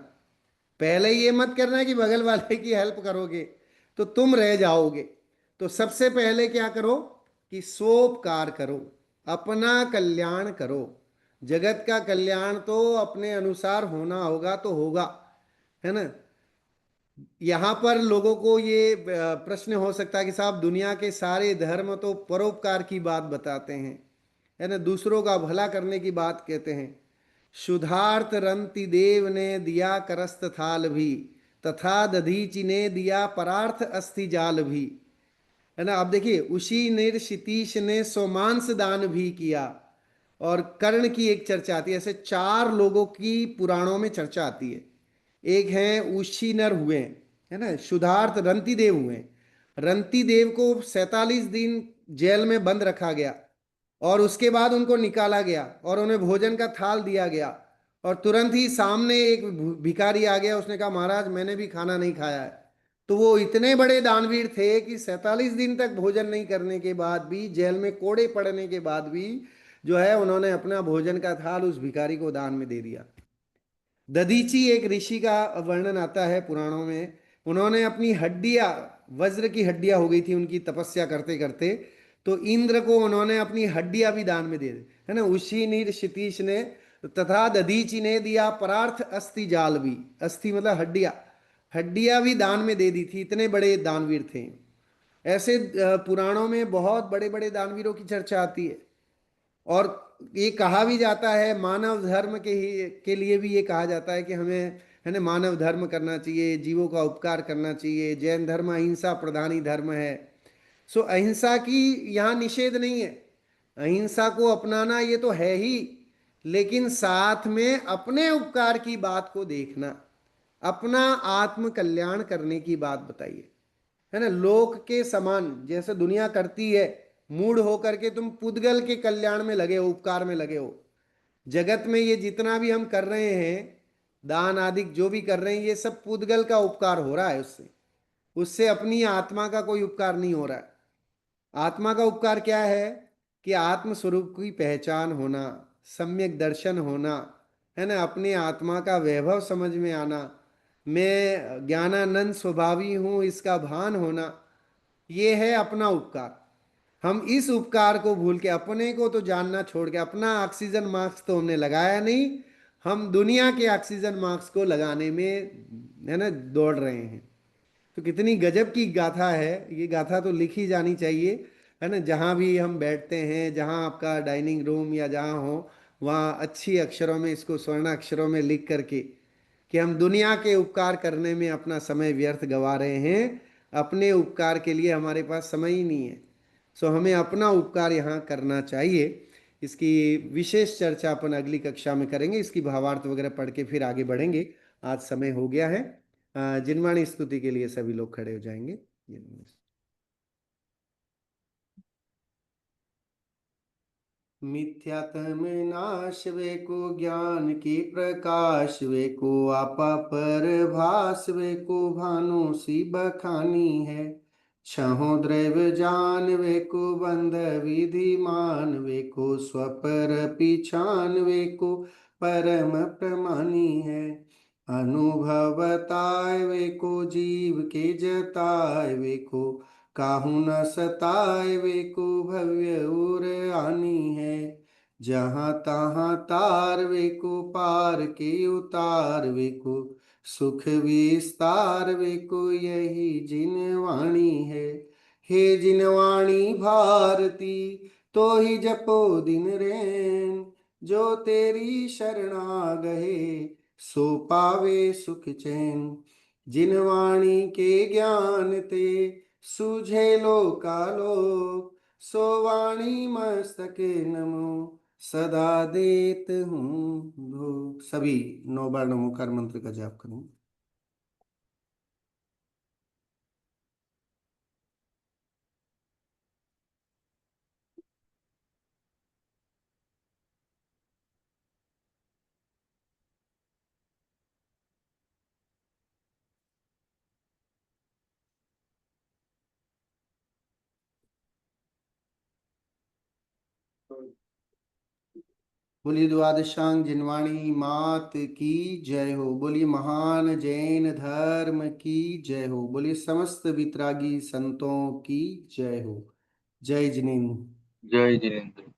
पहले ये मत करना कि बगल वाले की हेल्प करोगे तो तुम रह जाओगे। तो सबसे पहले क्या करो कि सोपकार करो, अपना कल्याण करो। जगत का कल्याण तो अपने अनुसार होना होगा तो होगा, है ना। यहाँ पर लोगों को ये प्रश्न हो सकता है कि साहब दुनिया के सारे धर्म तो परोपकार की बात बताते हैं, है ना, दूसरों का भला करने की बात कहते हैं। शुद्धार्थ रंति देव ने दिया करस्त थाल भी, तथा दधीचि ने दिया परार्थ अस्थि जाल भी, है ना। अब देखिए उसी निर्षितीश ने सोमांस दान भी किया। और कर्ण की एक चर्चा आती है, ऐसे चार लोगों की पुराणों में चर्चा आती है। एक है उशी नर हुए, है ना, शुद्धार्थ रंति देव हुए। रंति देव को 47 दिन जेल में बंद रखा गया और उसके बाद उनको निकाला गया और उन्हें भोजन का थाल दिया गया, और तुरंत ही सामने एक भिखारी आ गया, उसने कहा महाराज मैंने भी खाना नहीं खाया है। तो वो इतने बड़े दानवीर थे कि 47 दिन तक भोजन नहीं करने के बाद भी, जेल में कोड़े पड़ने के बाद भी जो है उन्होंने अपना भोजन का थाल उस भिखारी को दान में दे दिया। दधीची एक ऋषि का वर्णन आता है पुराणों में, उन्होंने अपनी हड्डियां, वज्र की हड्डियां हो गई थी उनकी तपस्या करते करते, तो इंद्र को उन्होंने अपनी हड्डियां भी दान में दे दी, है ना। उसी नीर क्षितीश ने तथा दधीची ने दिया परार्थ अस्थि जाल भी, अस्थि मतलब हड्डियां, हड्डियां भी दान में दे दी थी, इतने बड़े दानवीर थे। ऐसे पुराणों में बहुत बड़े बड़े दानवीरों की चर्चा आती है। और ये कहा भी जाता है मानव धर्म के लिए भी ये कहा जाता है कि हमें, है ना, मानव धर्म करना चाहिए, जीवों का उपकार करना चाहिए। जैन धर्म अहिंसा प्रधानी धर्म है। सो अहिंसा की यहाँ निषेध नहीं है, अहिंसा को अपनाना ये तो है ही, लेकिन साथ में अपने उपकार की बात को देखना, अपना आत्म कल्याण करने की बात बताइए, है ना। लोक के समान जैसे दुनिया करती है, मूड होकर के तुम पुद्गल के कल्याण में लगे हो, उपकार में लगे हो। जगत में ये जितना भी हम कर रहे हैं, दान आदि जो भी कर रहे हैं, ये सब पुद्गल का उपकार हो रहा है, उससे उससे अपनी आत्मा का कोई उपकार नहीं हो रहा है। आत्मा का उपकार क्या है कि आत्म स्वरूप की पहचान होना, सम्यक दर्शन होना, है ना, अपने आत्मा का वैभव समझ में आना, मैं ज्ञानानंद स्वभावी हूँ इसका भान होना, ये है अपना उपकार। हम इस उपकार को भूल के, अपने को तो जानना छोड़ के, अपना ऑक्सीजन मास्क तो हमने लगाया नहीं, हम दुनिया के ऑक्सीजन मास्क को लगाने में, है ना, दौड़ रहे हैं। तो कितनी गजब की गाथा है ये, गाथा तो लिखी जानी चाहिए, है ना। जहाँ भी हम बैठते हैं, जहाँ आपका डाइनिंग रूम या जहाँ हो, वहाँ अच्छी अक्षरों में इसको, स्वर्ण अक्षरों में लिख करके, कि हम दुनिया के उपकार करने में अपना समय व्यर्थ गवा रहे हैं, अपने उपकार के लिए हमारे पास समय ही नहीं है। सो हमें अपना उपकार यहाँ करना चाहिए। इसकी विशेष चर्चा अपन अगली कक्षा में करेंगे, इसकी भावार्थ वगैरह पढ़ के फिर आगे बढ़ेंगे। आज समय हो गया है। जिनवाणी स्तुति के लिए सभी लोग खड़े हो जाएंगे। मिथ्यात्म नाश वे को ज्ञान की प्रकाश, वे को आपा पर भास, वे को भानु सी बखानी है। छहो द्रव्य जान, वे को बंध विधि मान, वे को स्वपर पिछान, वे को परम प्रमानी है। अनुभवताय वे को जीव के जताय, वे को काहू न सताए, वे को भव्य उर आनी है। जहाँ तहाँ तार, वे को पार के उतार, वे को सुख विस्तार, वे को यही जिनवाणी है। हे जिनवाणी भारती, तो ही जपो दिन रैन, जो तेरी शरणा गए, सो पावे सुख चैन। जिनवाणी के ज्ञान ते सूझे लोकालोक, सो वाणी मस्तक नमो सदा देत हूँ भोग। सभी 9 बार नमोकार मंत्र का जाप करें। बोलिए द्वादशांग जिनवाणी मात की जय हो। बोलिए महान जैन धर्म की जय हो। बोलिए समस्त वितरागी संतों की जय हो। जय जिनेन्द्र। जय जिनेन्द्र।